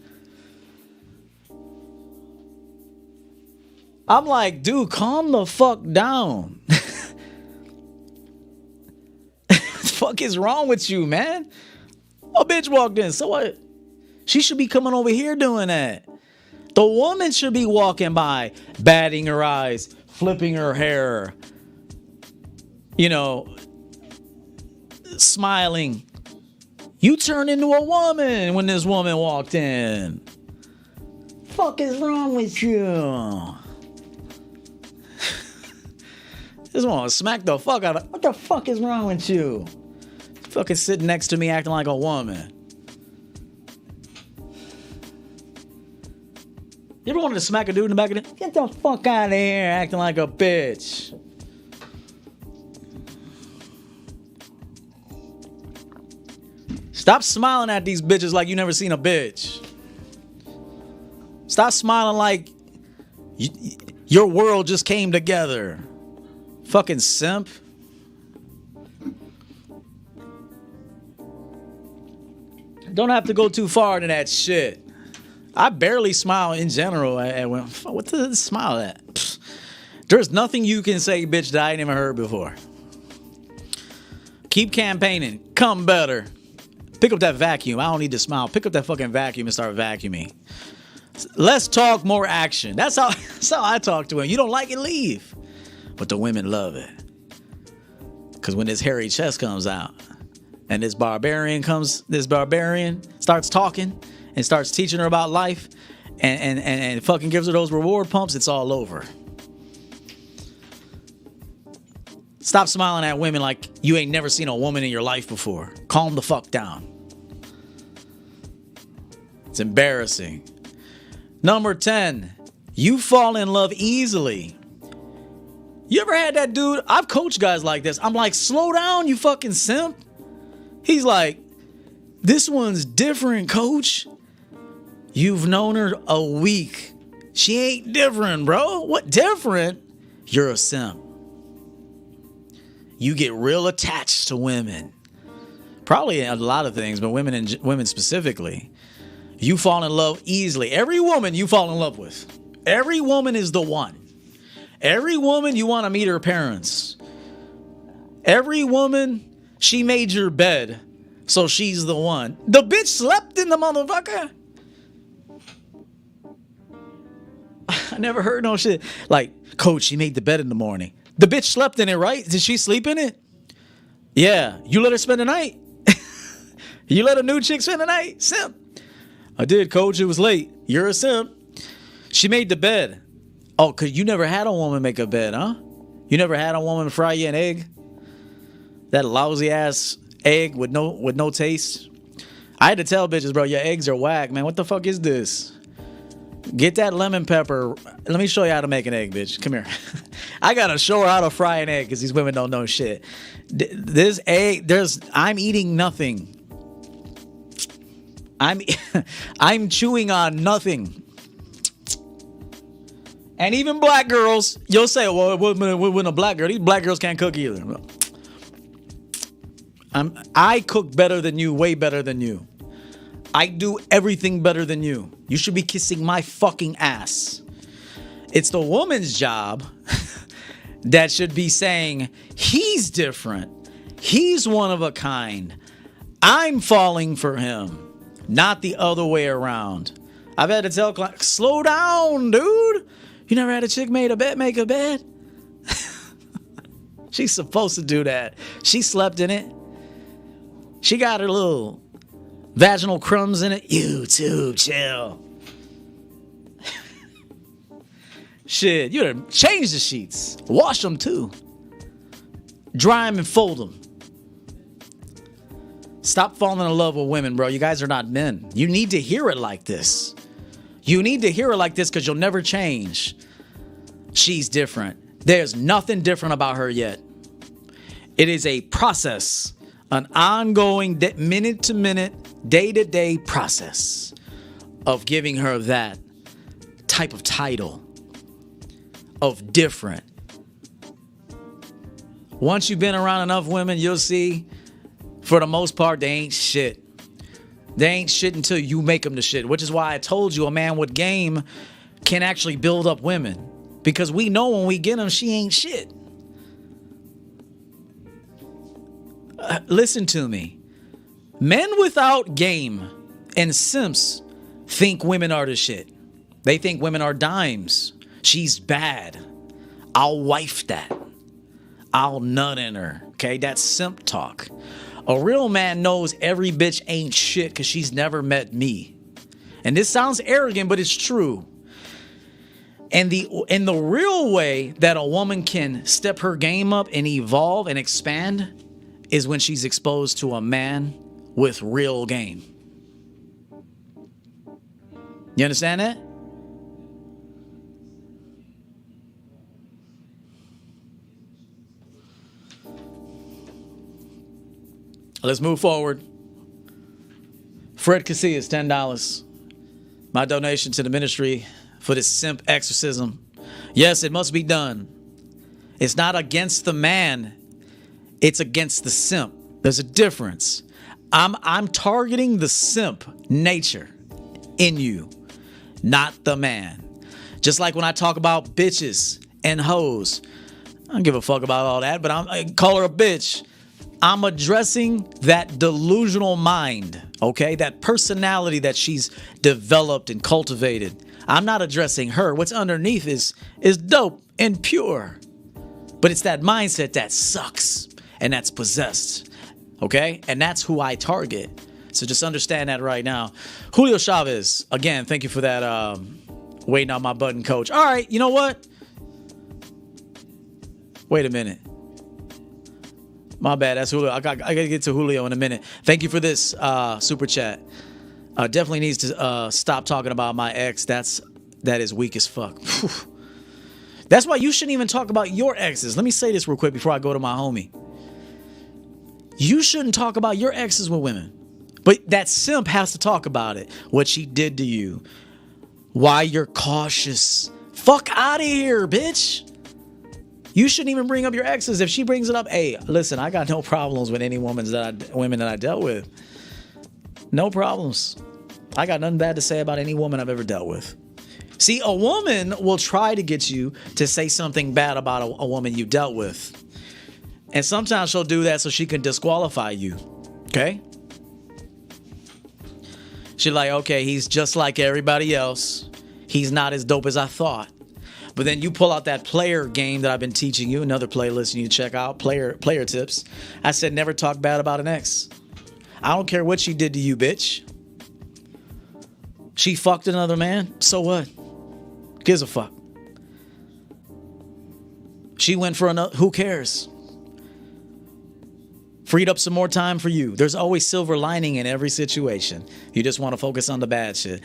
A: I'm like, dude, calm the fuck down. What the fuck is wrong with you, man? A bitch walked in. So what? She should be coming over here doing that. The woman should be walking by, batting her eyes, flipping her hair, you know, smiling. You turn into a woman when this woman walked in. Fuck is wrong with you? This one smack the fuck out of... What the fuck is wrong with you? Fucking sitting next to me acting like a woman. You ever wanted to smack a dude in the back of the... Get the fuck out of here acting like a bitch. Stop smiling at these bitches like you never seen a bitch. Stop smiling like your world just came together. Fucking simp. Don't have to go too far into that shit. I barely smile in general. What the smile at? Pfft. There's nothing you can say, bitch, that I ain't never heard before. Keep campaigning. Come better. Pick up that vacuum. I don't need to smile. Pick up that fucking vacuum and start vacuuming. Let's talk more action. That's how I talk to him. You don't like it, leave. But the women love it. Because when this hairy chest comes out and this barbarian starts talking and starts teaching her about life and fucking gives her those reward pumps, it's all over. Stop smiling at women like you ain't never seen a woman in your life before. Calm the fuck down. It's embarrassing. Number 10, you fall in love easily. You ever had that dude? I've coached guys like this. I'm like, slow down, you fucking simp. He's like, this one's different, coach. You've known her a week. She ain't different, bro. What different? You're a simp. You get real attached to women. Probably a lot of things, but women specifically. You fall in love easily. Every woman you fall in love with. Every woman is the one. Every woman you want to meet her parents. Every woman, she made your bed, so she's the one. The bitch slept in the motherfucker. I never heard no shit. Like, coach, she made the bed in the morning. The bitch slept in it, right? Did she sleep in it? Yeah. You let her spend the night? You let a new chick spend the night? Simp. I did, coach. It was late. You're a simp. She made the bed. Oh, cause you never had a woman make a bed, huh? You never had a woman fry you an egg? That lousy ass egg with no taste. I had to tell bitches, bro, your eggs are whack, man. What the fuck is this? Get that lemon pepper. Let me show you how to make an egg, bitch. Come here. I gotta show her how to fry an egg because these women don't know shit. This egg, I'm eating nothing. I'm chewing on nothing. And even black girls, you'll say, well, when a black girl, these black girls can't cook either. I cook better than you, way better than you. I do everything better than you. You should be kissing my fucking ass. It's the woman's job that should be saying, he's different. He's one of a kind. I'm falling for him, not the other way around. I've had to tell clients, slow down, dude. You never had a chick make a bed? She's supposed to do that. She slept in it. She got her little vaginal crumbs in it. You too, chill. Shit, you done change the sheets. Wash them too. Dry them and fold them. Stop falling in love with women, bro. You guys are not men. You need to hear it like this. You need to hear it like this because you'll never change. She's different. There's nothing different about her yet. It is a process, an ongoing minute to minute, day to day process of giving her that type of title of different. Once you've been around enough women, you'll see, for the most part, they ain't shit. They ain't shit until you make them the shit, which is why I told you a man with game can actually build up women. Because we know when we get them, she ain't shit. Listen to me. Men without game and simps think women are the shit. They think women are dimes. She's bad. I'll wife that. I'll nut in her. Okay, that's simp talk. A real man knows every bitch ain't shit because she's never met me. And this sounds arrogant, but it's true. And the real way that a woman can step her game up and evolve and expand is when she's exposed to a man with real game. You understand that? Let's move forward. Fred Casillas, $10. My donation to the ministry for this simp exorcism. Yes, it must be done. It's not against the man. It's against the simp. There's a difference. I'm targeting the simp nature in you, not the man. Just like when I talk about bitches and hoes. I don't give a fuck about all that, but I call her a bitch. I'm addressing that delusional mind, okay? That personality that she's developed and cultivated. I'm not addressing her. What's underneath is dope and pure. But it's that mindset that sucks and that's possessed, okay? And that's who I target. So just understand that right now. Julio Chavez, again, thank you for that waiting on my button, coach. All right, you know what? Wait a minute. My bad, that's Julio. I got to get to Julio in a minute. Thank you for this super chat. Definitely needs to stop talking about my ex. That is weak as fuck. Whew. That's why you shouldn't even talk about your exes. Let me say this real quick before I go to my homie. You shouldn't talk about your exes with women. But that simp has to talk about it. What she did to you. Why you're cautious. Fuck out of here, bitch. You shouldn't even bring up your exes. If she brings it up, hey, listen, I got no problems with any women that I dealt with. No problems. I got nothing bad to say about any woman I've ever dealt with. See, a woman will try to get you to say something bad about a woman you dealt with. And sometimes she'll do that so she can disqualify you. Okay? She's like, okay, he's just like everybody else. He's not as dope as I thought. But then you pull out that player game that I've been teaching you, another playlist you need to check out, player tips. I said never talk bad about an ex. I don't care what she did to you, bitch. She fucked another man, so what? Gives a fuck. She went for another. Who cares? Freed up some more time for you. There's always silver lining in every situation. You just want to focus on the bad shit.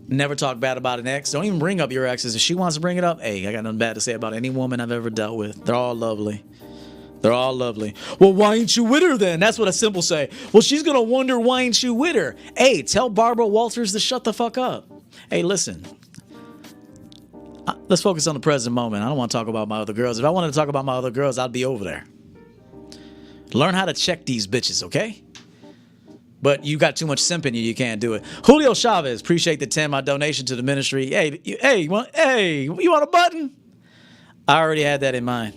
A: Never talk bad about an ex. Don't even bring up your exes. If she wants to bring it up, hey, I got nothing bad to say about any woman I've ever dealt with. They're all lovely. They're all lovely. Well, why ain't you with her then? That's what a simple say. Well, she's going to wonder why ain't you with her. Hey, tell Barbara Walters to shut the fuck up. Hey, listen. Let's focus on the present moment. I don't want to talk about my other girls. If I wanted to talk about my other girls, I'd be over there. Learn how to check these bitches, okay? But you got too much simp in you, you can't do it. Julio Chavez, appreciate the 10, my donation to the ministry. Hey, you want a button? I already had that in mind.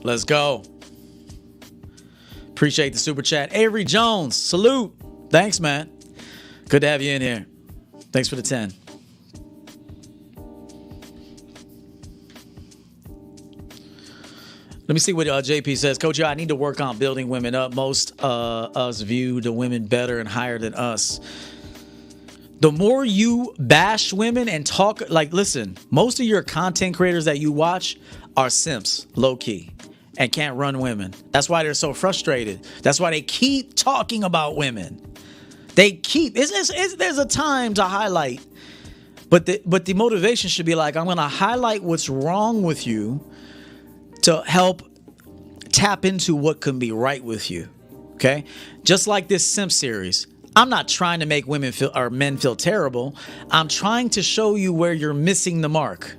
A: Let's go. Appreciate the super chat. Avery Jones, salute. Thanks, man. Good to have you in here. Thanks for the 10. Let me see what JP says. Coach, I need to work on building women up. Most us view the women better and higher than us. The more you bash women and talk, like, listen, most of your content creators that you watch are simps, low key, and can't run women. That's why they're so frustrated. That's why they keep talking about women. They keep, there's a time to highlight, but the motivation should be like, I'm going to highlight what's wrong with you to help tap into what can be right with you. Okay? Just like this simp series. I'm not trying to make women feel or men feel terrible. I'm trying to show you where you're missing the mark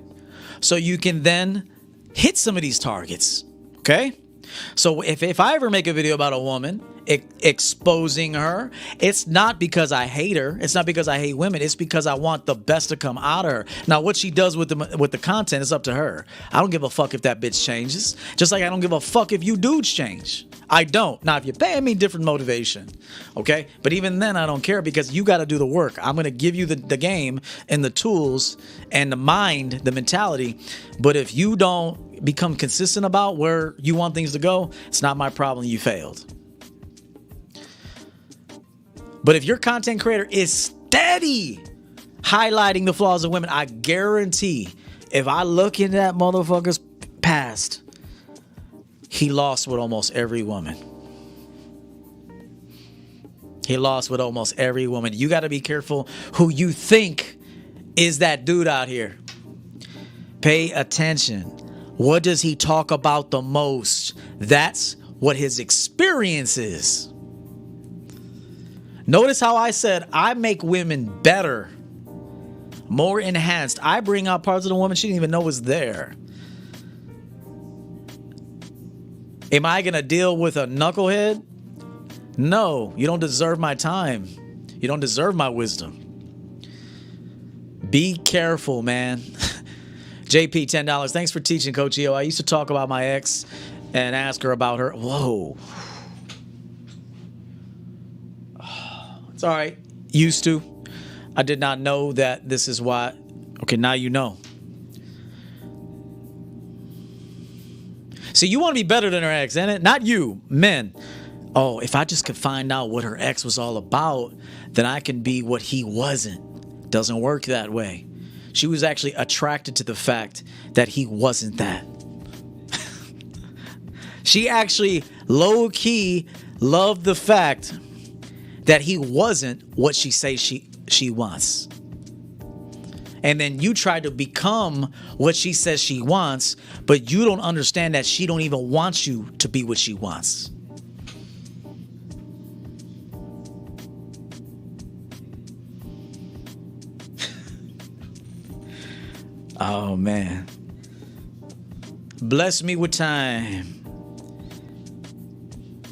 A: so you can then hit some of these targets. Okay? So if I ever make a video about a woman exposing her, it's not because I hate her. It's not because I hate women. It's because I want the best to come out of her. Now, what she does with the content is up to her. I don't give a fuck if that bitch changes. Just like I don't give a fuck if you dudes change. I don't. Now, if you're paying me, different motivation. Okay? But even then, I don't care because you got to do the work. I'm going to give you the game and the tools and the mind, the mentality. But if you don't become consistent about where you want things to go, it's not my problem. You failed. But if your content creator is steady highlighting the flaws of women, I guarantee if I look into that motherfucker's past, he lost with almost every woman. He lost with almost every woman. You got to be careful who you think is that dude out here. Pay attention. What does he talk about the most? That's what his experience is. Notice how I said I make women better, more enhanced. I bring out parts of the woman she didn't even know was there. Am I going to deal with a knucklehead? No, you don't deserve my time. You don't deserve my wisdom. Be careful, man. JP, $10. Thanks for teaching, Coach EO. I used to talk about my ex and ask her about her. Whoa. It's all right. Used to. I did not know that this is why. Okay, now you know. See, you want to be better than her ex, isn't it? Not you, men. Oh, if I just could find out what her ex was all about, then I can be what he wasn't. Doesn't work that way. She was actually attracted to the fact that he wasn't that. She actually low-key loved the fact that he wasn't what she says she wants. And then you try to become what she says she wants, but you don't understand that she don't even want you to be what she wants. Oh, man. Bless me with time.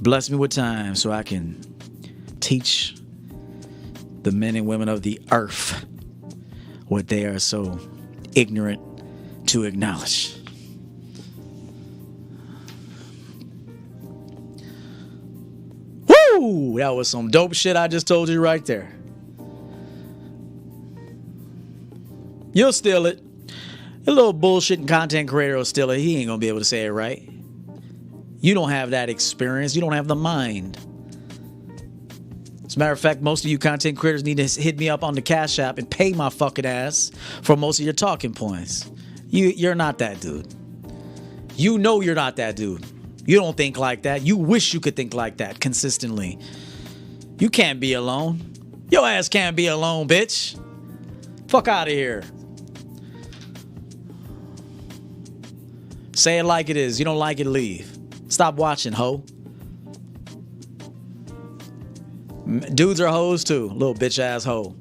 A: Bless me with time so I can teach the men and women of the earth what they are so ignorant to acknowledge. Woo! that was some dope shit I just told you right there. You'll steal it. A little bullshitting content creator will steal it. He ain't gonna be able to say it right. You don't have that experience. You don't have the mind. As a matter of fact, most of you content creators need to hit me up on the Cash App and pay my fucking ass for most of your talking points. You're not that dude. You know you're not that dude. You don't think like that. You wish you could think like that consistently. You can't be alone. Your ass can't be alone, bitch. Fuck out of here. Say it like it is. You don't like it, leave. Stop watching, ho. Dudes are hoes too. Little bitch ass hoe.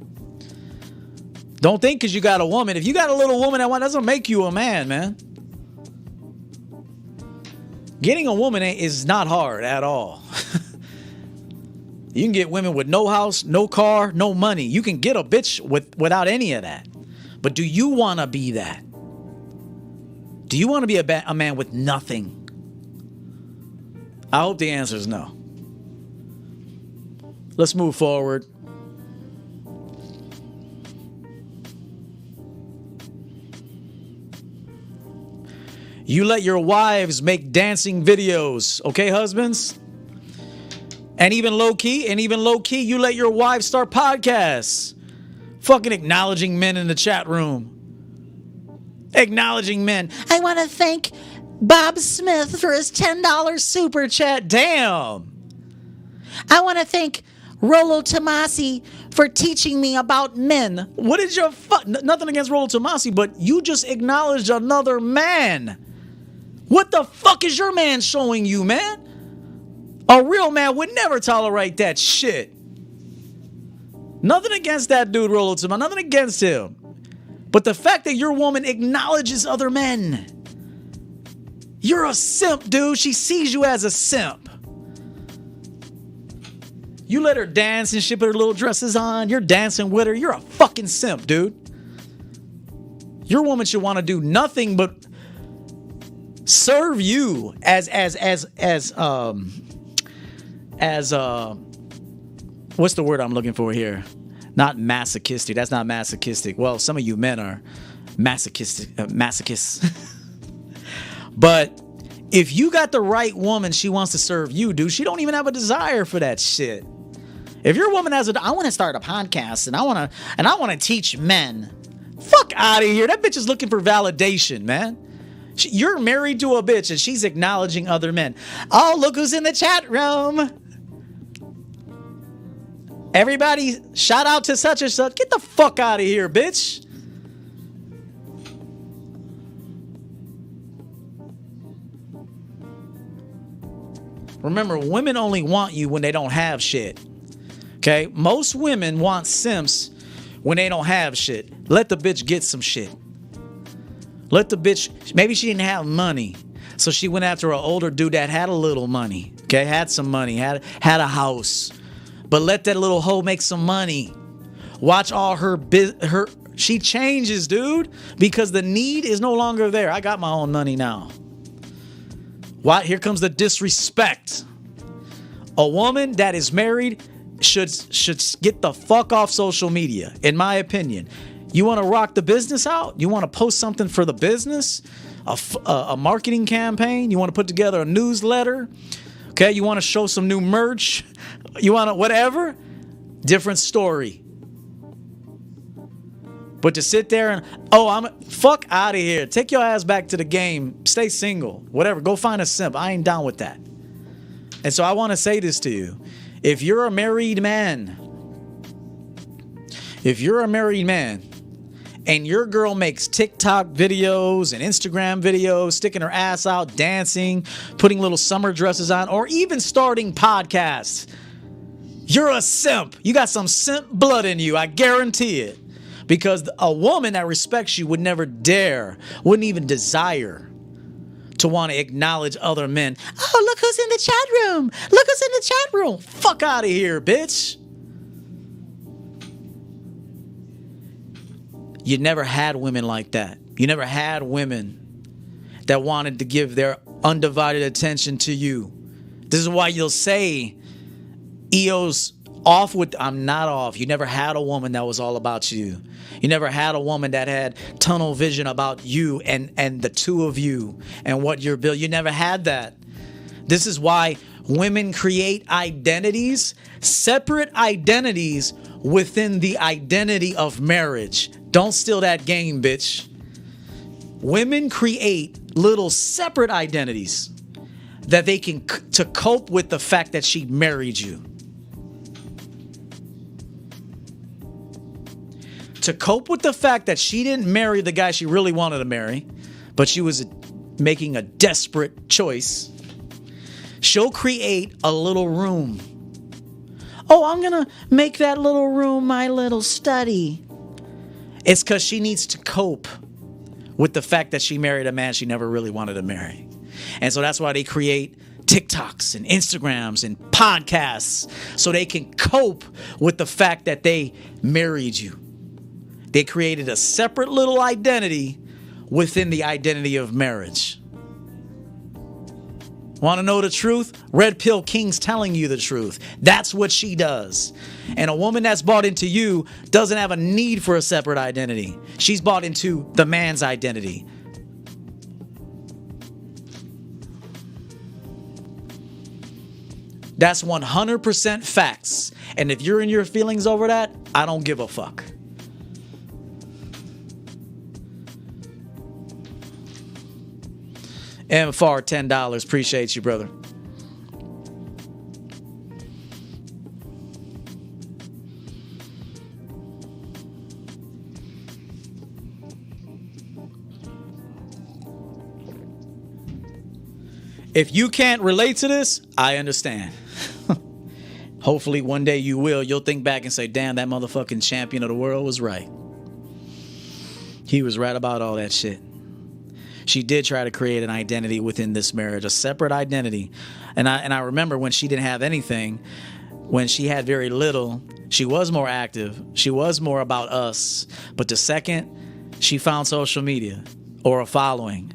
A: Don't think because you got a woman. If you got a little woman that doesn't make you a man. Getting a woman is not hard at all. You can get women with no house, no car, no money. You can get a bitch without any of that. But do you want to be that? Do you want to be a man with nothing? I hope the answer is no. Let's move forward. You let your wives make dancing videos, okay, husbands? And even low key, you let your wives start podcasts. Fucking acknowledging men in the chat room. Acknowledging men. I want to thank Bob Smith for his $10 super chat. Damn. I want to thank Rollo Tomasi for teaching me about men. What is your nothing against Rollo Tomasi, but you just acknowledged another man. What the fuck is your man showing you, man? A real man would never tolerate that shit. Nothing against that dude, Rollo Tomasi. Nothing against him. But the fact that your woman acknowledges other men. You're a simp, dude. She sees you as a simp. You let her dance and shit, put her little dresses on. You're dancing with her. You're a fucking simp, dude. Your woman should want to do nothing but serve you as what's the word I'm looking for here? Not masochistic. That's not masochistic. Well, some of you men are masochists. But if you got the right woman, she wants to serve you, dude. She don't even have a desire for that shit. If your woman has I want to start a podcast and I want to teach men. Fuck out of here. That bitch is looking for validation, man. You're married to a bitch and she's acknowledging other men. Oh, look who's in the chat room. Everybody, shout out to such and such. Get the fuck out of here, bitch. Remember, women only want you when they don't have shit. Okay? Most women want simps when they don't have shit. Let the bitch get some shit. Let the bitch, maybe she didn't have money. So she went after an older dude that had a little money. Okay? Had some money, had a house. But let that little hoe make some money. Watch all her she changes, dude, because the need is no longer there. I got my own money now. What? Here comes the disrespect. A woman that is married should get the fuck off social media, in my opinion. You want to rock the business out? You want to post something for the business? A marketing campaign? You want to put together a newsletter? Okay, you want to show some new merch? You want to whatever? Different story. But to sit there and, fuck out of here. Take your ass back to the game. Stay single. Whatever. Go find a simp. I ain't down with that. And so I want to say this to you. If you're a married man, and your girl makes TikTok videos and Instagram videos, sticking her ass out, dancing, putting little summer dresses on, or even starting podcasts, you're a simp. You got some simp blood in you. I guarantee it. Because a woman that respects you would never dare, wouldn't even desire to want to acknowledge other men. Oh, look who's in the chat room. Look who's in the chat room. Fuck out of here, bitch. You never had women like that. You never had women that wanted to give their undivided attention to you. This is why you'll say EO's off with, I'm not off. You never had a woman that was all about you. You never had a woman that had tunnel vision about you and the two of you and what you're built. You never had that. This is why women create identities, separate identities within the identity of marriage. Don't steal that game, bitch. Women create little separate identities that they can to cope with the fact that she married you. To cope with the fact that she didn't marry the guy she really wanted to marry, but she was making a desperate choice, she'll create a little room. Oh, I'm going to make that little room my little study. It's because she needs to cope with the fact that she married a man she never really wanted to marry. And so that's why they create TikToks and Instagrams and podcasts so they can cope with the fact that they married you. They created a separate little identity within the identity of marriage. Want to know the truth? Red Pill King's telling you the truth. That's what she does. And a woman that's bought into you doesn't have a need for a separate identity. She's bought into the man's identity. That's 100% facts. And if you're in your feelings over that, I don't give a fuck. MFR $10. Appreciate you, brother. If you can't relate to this, I understand. Hopefully one day you will. You'll think back and say, damn, that motherfucking champion of the world was right. He was right about all that shit. She did try to create an identity within this marriage, a separate identity. And I remember when she didn't have anything, when she had very little, she was more active. She was more about us. But the second she found social media or a following,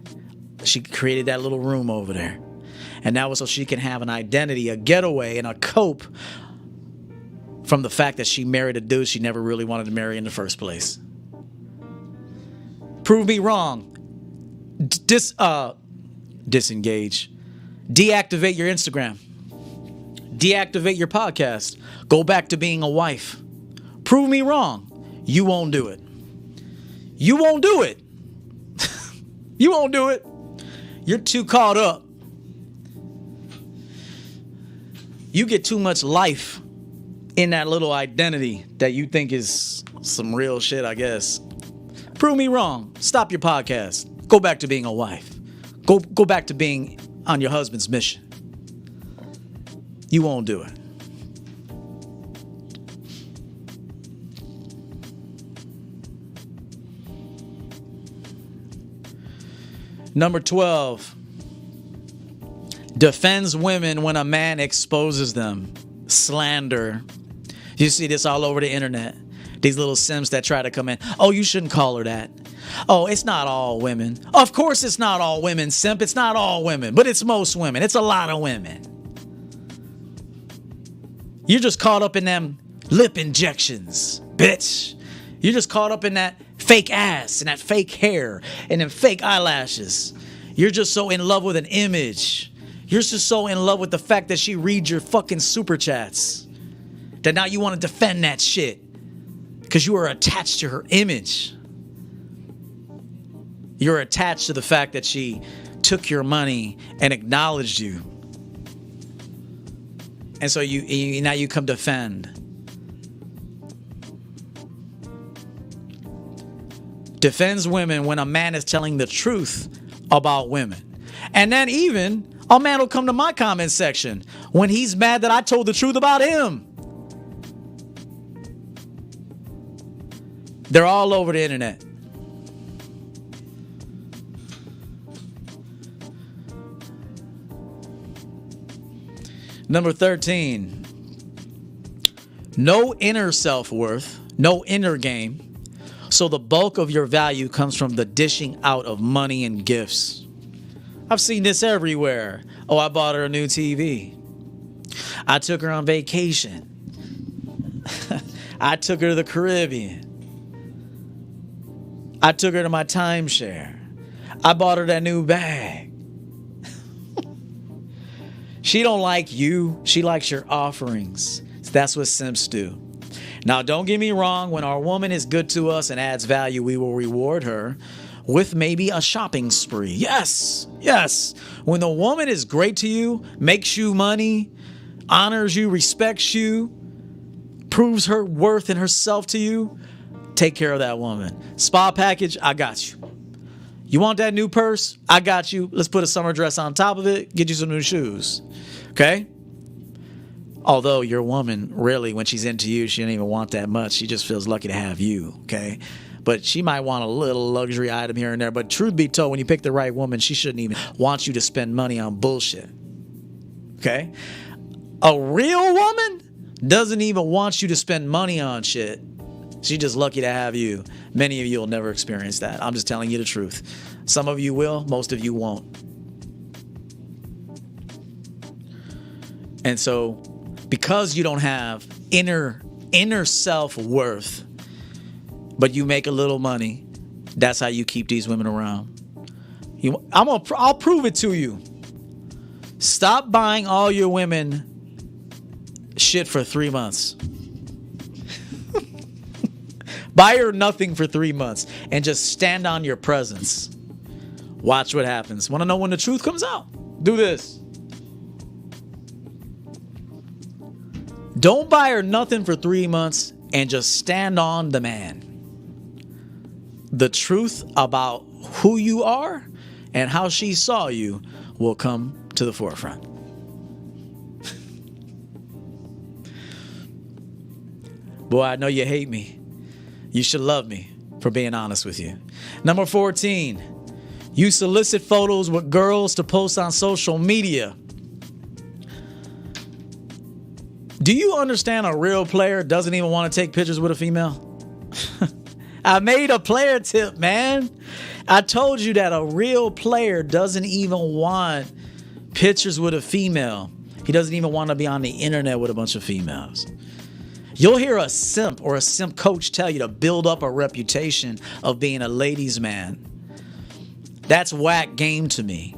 A: she created that little room over there. And that was so she can have an identity, a getaway, and a cope from the fact that she married a dude she never really wanted to marry in the first place. Prove me wrong. Disengage. Deactivate your Instagram. Deactivate your podcast. Go back to being a wife. Prove me wrong. You won't do it. You won't do it. You won't do it. You're too caught up. You get too much life in that little identity that you think is some real shit, I guess. Prove me wrong. Stop your podcast. Go back to being a wife. Go back to being on your husband's mission. You won't do it. Number 12. Defends women when a man exposes them. Slander. You see this all over the internet. These little simps that try to come in. Oh, you shouldn't call her that. Oh, it's not all women. Of course it's not all women, simp. It's not all women, but it's most women. It's a lot of women. You're just caught up in them lip injections, bitch. You're just caught up in that fake ass and that fake hair and them fake eyelashes. You're just so in love with an image. You're just so in love with the fact that she reads your fucking super chats that now you want to defend that shit because you are attached to her image. You're attached to the fact that she took your money and acknowledged you. And so you now you come defend. Defends women when a man is telling the truth about women. And then even a man will come to my comment section when he's mad that I told the truth about him. They're all over the internet. Number 13. No inner self-worth, no inner game. So the bulk of your value comes from the dishing out of money and gifts. I've seen this everywhere. Oh, I bought her a new TV. I took her on vacation. I took her to the Caribbean. I took her to my timeshare. I bought her that new bag. She don't like you. She likes your offerings. That's what simps do. Now, don't get me wrong. When our woman is good to us and adds value, we will reward her with maybe a shopping spree. Yes, yes. When the woman is great to you, makes you money, honors you, respects you, proves her worth and herself to you, take care of that woman. Spa package, I got you. You want that new purse? I got you. Let's put a summer dress on top of it. Get you some new shoes. Okay? Although your woman, really, when she's into you, she don't even want that much. She just feels lucky to have you. Okay? But she might want a little luxury item here and there. But truth be told, when you pick the right woman, she shouldn't even want you to spend money on bullshit. Okay? A real woman doesn't even want you to spend money on shit. She's just lucky to have you. Many of you will never experience that. I'm just telling you the truth. Some of you will, most of you won't. And so, because you don't have inner self-worth, but you make a little money, that's how you keep these women around. I'll prove it to you. Stop buying all your women shit for 3 months. Buy her nothing for 3 months and just stand on your presence. Watch what happens. Want to know when the truth comes out? Do this. Don't buy her nothing for 3 months and just stand on the man. The truth about who you are and how she saw you will come to the forefront. Boy, I know you hate me. You should love me for being honest with you. Number 14, you solicit photos with girls to post on social media. Do you understand a real player doesn't even want to take pictures with a female? I made a player tip, man. I told you that a real player doesn't even want pictures with a female. He doesn't even want to be on the internet with a bunch of females. You'll hear a simp or a simp coach tell you to build up a reputation of being a ladies' man. That's whack game to me.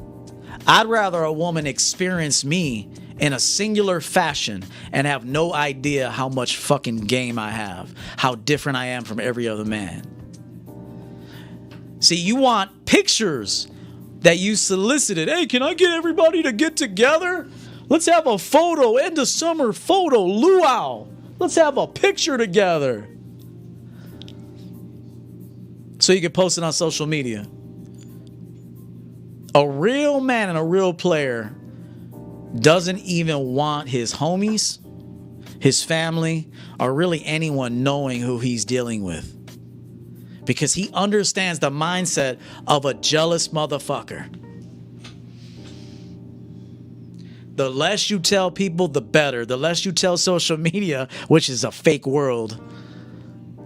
A: I'd rather a woman experience me in a singular fashion and have no idea how much fucking game I have, how different I am from every other man. See, you want pictures that you solicited. Hey, can I get everybody to get together? Let's have a photo, end of summer photo, luau. Let's have a picture together. So you can post it on social media. A real man and a real player doesn't even want his homies, his family, or really anyone knowing who he's dealing with. Because he understands the mindset of a jealous motherfucker. The less you tell people, the better. The less you tell social media, which is a fake world,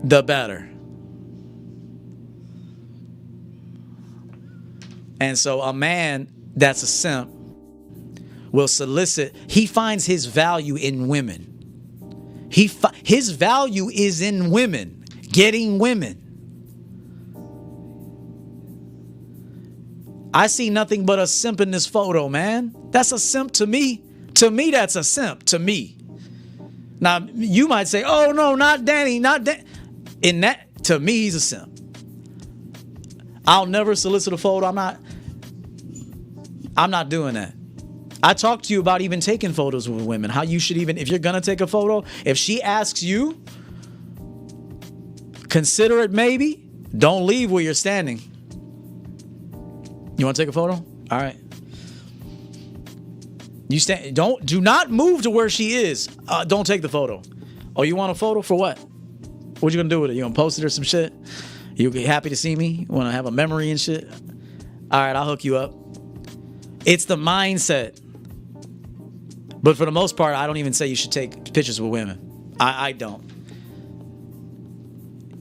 A: the better. And so a man that's a simp will solicit. He finds his value in women. His value is in women, getting women. I see nothing but a simp in this photo, man. That's a simp to me. To me, that's a simp. To me. Now, you might say, oh, no, not Danny, not Danny. In that, to me, he's a simp. I'll never solicit a photo. I'm not doing that. I talked to you about even taking photos with women. How you should even, if you're going to take a photo, if she asks you, consider it maybe. Don't leave where you're standing. You want to take a photo? All right. You stand. Do not move to where she is. Don't take the photo. Oh, you want a photo for what? What you gonna do with it? You gonna post it or some shit? You be happy to see me? Want to have a memory and shit? All right, I'll hook you up. It's the mindset. But for the most part, I don't even say you should take pictures with women. I don't.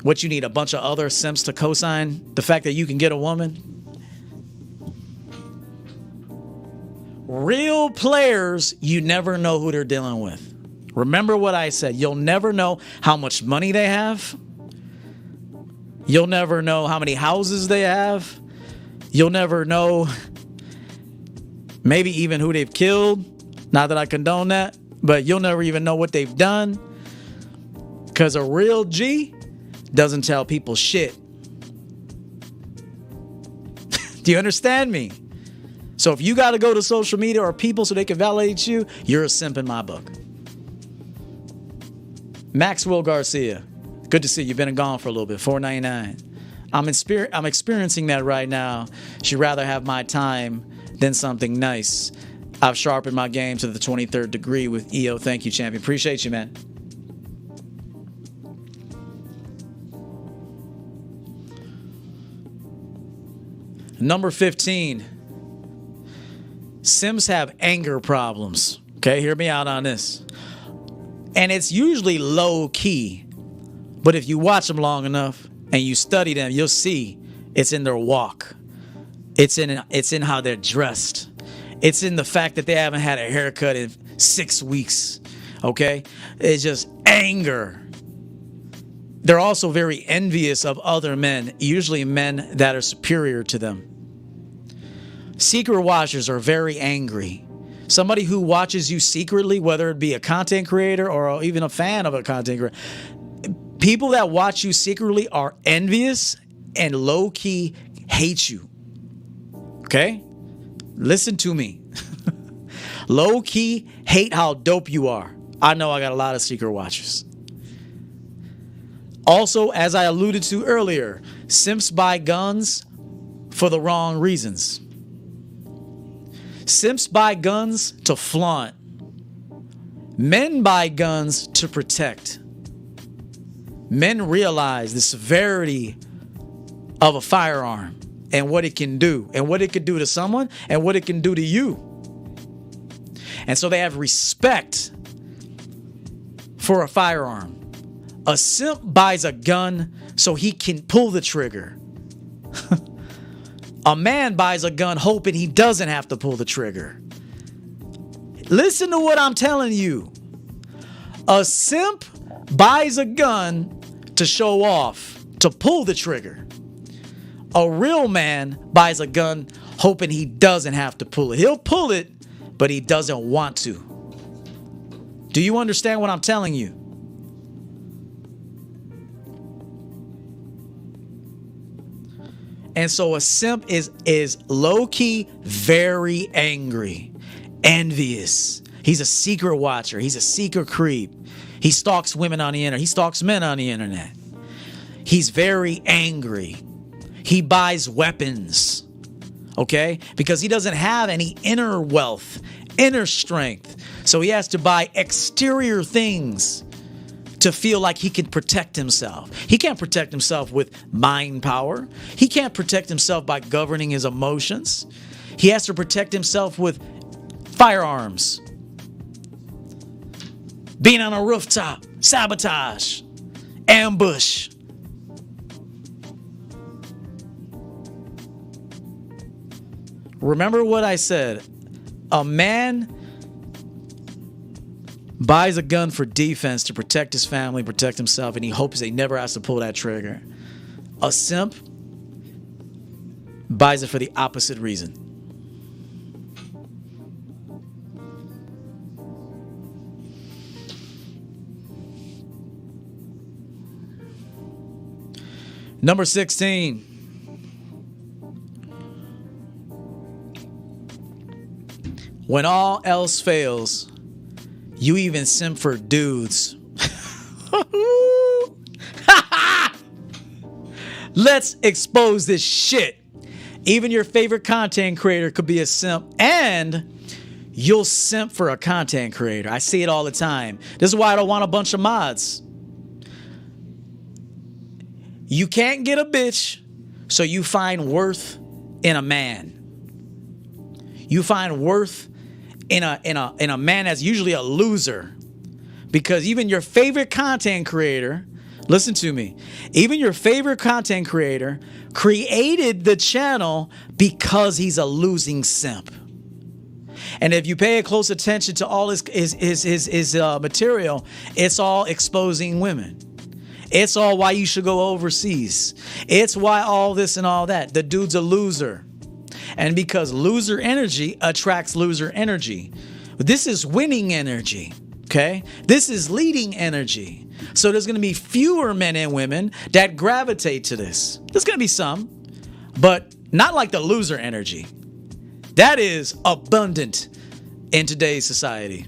A: What you need, a bunch of other simps to co-sign the fact that you can get a woman? Real players, you never know who they're dealing with. Remember what I said. You'll never know how much money they have. You'll never know how many houses they have. You'll never know maybe even who they've killed. Not that I condone that, but you'll never even know what they've done. Because a real G doesn't tell people shit. Do you understand me? So if you got to go to social media or people so they can validate you, you're a simp in my book. Maxwell Garcia, good to see you. You've been gone for a little bit. $4.99. I'm experiencing that right now. She'd rather have my time than something nice. I've sharpened my game to the 23rd degree with EO. Thank you, champion. Appreciate you, man. Number 15. Sims have anger problems. Okay, hear me out on this. And it's usually low key. But if you watch them long enough and you study them, you'll see it's in their walk. It's in how they're dressed. It's in the fact that they haven't had a haircut in 6 weeks. Okay? It's just anger. They're also very envious of other men, usually men that are superior to them. Secret watchers are very angry. Somebody who watches you secretly, whether it be a content creator or even a fan of a content creator, people that watch you secretly are envious and low-key hate you. Okay? Listen to me. Low-key hate how dope you are. I know I got a lot of secret watchers. Also, as I alluded to earlier, simps buy guns for the wrong reasons. Simps buy guns to flaunt. Men buy guns to protect. Men realize the severity of a firearm and what it can do, and what it could do to someone, and what it can do to you. And so they have respect for a firearm. A simp buys a gun so he can pull the trigger. A man buys a gun hoping he doesn't have to pull the trigger. Listen to what I'm telling you. A simp buys a gun to show off, to pull the trigger. A real man buys a gun hoping he doesn't have to pull it. He'll pull it, but he doesn't want to. Do you understand what I'm telling you? And so a simp is low-key very angry, envious. He's a secret watcher. He's a secret creep. He stalks women on the internet. He stalks men on the internet. He's very angry. He buys weapons, okay? Because he doesn't have any inner wealth, inner strength. So he has to buy exterior things to feel like he can protect himself. He can't protect himself with mind power. He can't protect himself by governing his emotions. He has to protect himself with firearms. Being on a rooftop, sabotage, ambush. Remember what I said. A man buys a gun for defense to protect his family, protect himself, and he hopes he never has to pull that trigger. A simp buys it for the opposite reason. Number 16. When all else fails, you even simp for dudes. Let's expose this shit. Even your favorite content creator could be a simp, and you'll simp for a content creator. I see it all the time. This is why I don't want a bunch of mods. You can't get a bitch, so you find worth in a man. You find worth in a man that's usually a loser. Because even your favorite content creator, listen to me, even your favorite content creator created the channel because he's a losing simp. And if you pay close attention to all his material, it's all exposing women. It's all why you should go overseas. It's why all this and all that. The dude's a loser. And because loser energy attracts loser energy. This is winning energy, okay? This is leading energy. So there's going to be fewer men and women that gravitate to this. There's going to be some, but not like the loser energy. That is abundant in today's society.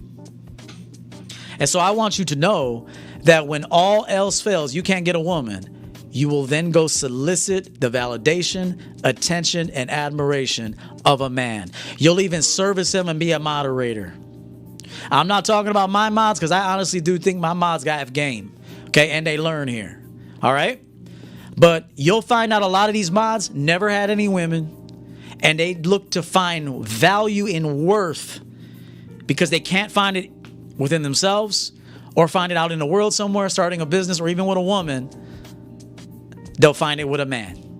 A: And so I want you to know that when all else fails, you can't get a woman, you will then go solicit the validation, attention, and admiration of a man. You'll even service him and be a moderator. I'm not talking about my mods because I honestly do think my mods got have game. Okay, and they learn here. All right? But you'll find out a lot of these mods never had any women, and they look to find value in worth because they can't find it within themselves or find it out in the world somewhere, starting a business or even with a woman. They'll find it with a man.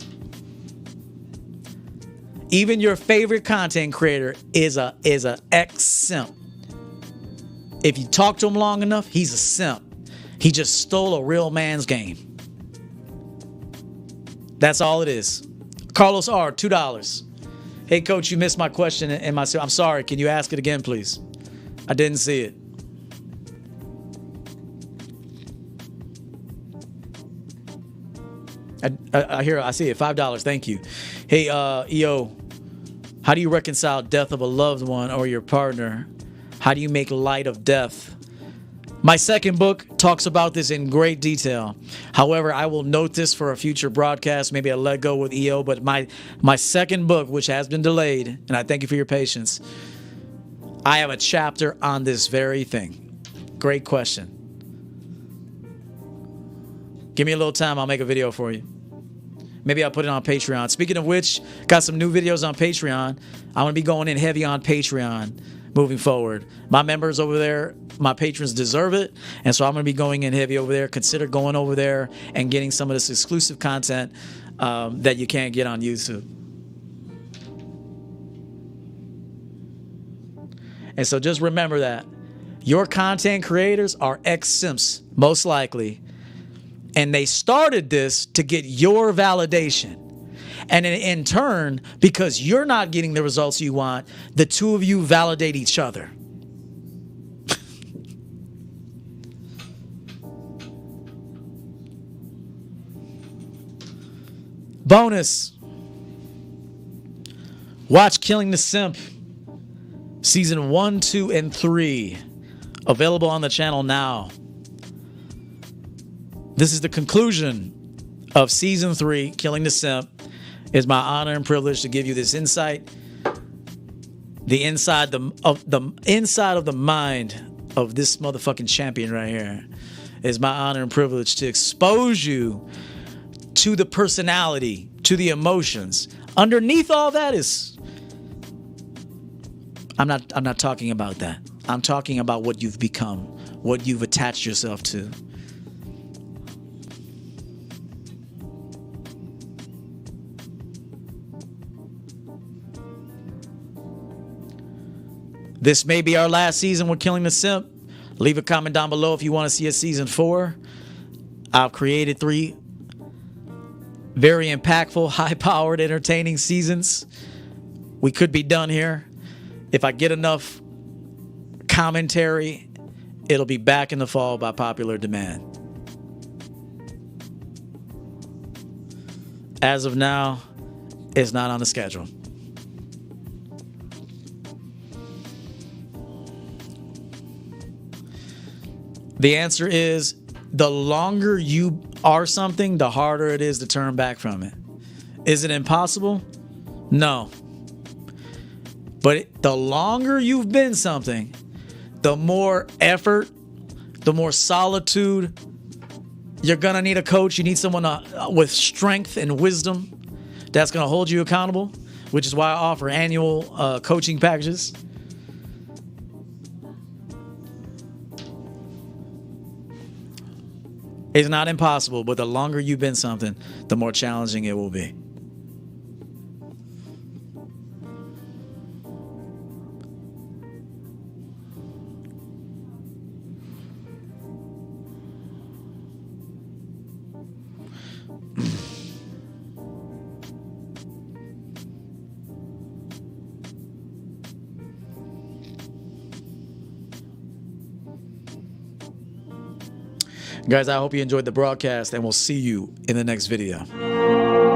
A: Even your favorite content creator is a ex-simp. If you talk to him long enough, he's a simp. He just stole a real man's game. That's all it is. Carlos R, $2. Hey, coach, you missed my question in my... I'm sorry. Can you ask it again, please? I didn't see it. I see it. $5. Thank you. Hey, EO, how do you reconcile death of a loved one or your partner? How do you make light of death? My second book talks about this in great detail. However, I will note this for a future broadcast. Maybe I'll let go with EO. But my second book, which has been delayed, and I thank you for your patience, I have a chapter on this very thing. Great question. Give me a little time. I'll make a video for you. Maybe I'll put it on Patreon. Speaking of which, got some new videos on Patreon. I'm going to be going in heavy on Patreon moving forward. My members over there, my patrons deserve it. And so I'm going to be going in heavy over there. Consider going over there and getting some of this exclusive content that you can't get on YouTube. And so just remember that. Your content creators are ex-simps, most likely. And they started this to get your validation. And in turn, because you're not getting the results you want, the two of you validate each other. Bonus. Watch Killing the Simp. Season 1, 2, and 3. Available on the channel now. This is the conclusion of Season 3, Killing the Simp. It's my honor and privilege to give you this insight. The inside of the mind of this motherfucking champion right here. It's my honor and privilege to expose you to the personality, to the emotions. Underneath all that is... I'm not talking about that. I'm talking about what you've become, what you've attached yourself to. This may be our last season with Killing the Simp. Leave a comment down below if you want to see a season 4. I've created 3 very impactful, high-powered, entertaining seasons. We could be done here. If I get enough commentary, it'll be back in the fall by popular demand. As of now, it's not on the schedule. The answer is, the longer you are something, the harder it is to turn back from it. Is it impossible? No. But the longer you've been something, the more effort, the more solitude. You're going to need a coach. You need someone with strength and wisdom that's going to hold you accountable, which is why I offer annual coaching packages. It's not impossible, but the longer you've been something, the more challenging it will be. Guys, I hope you enjoyed the broadcast, and we'll see you in the next video.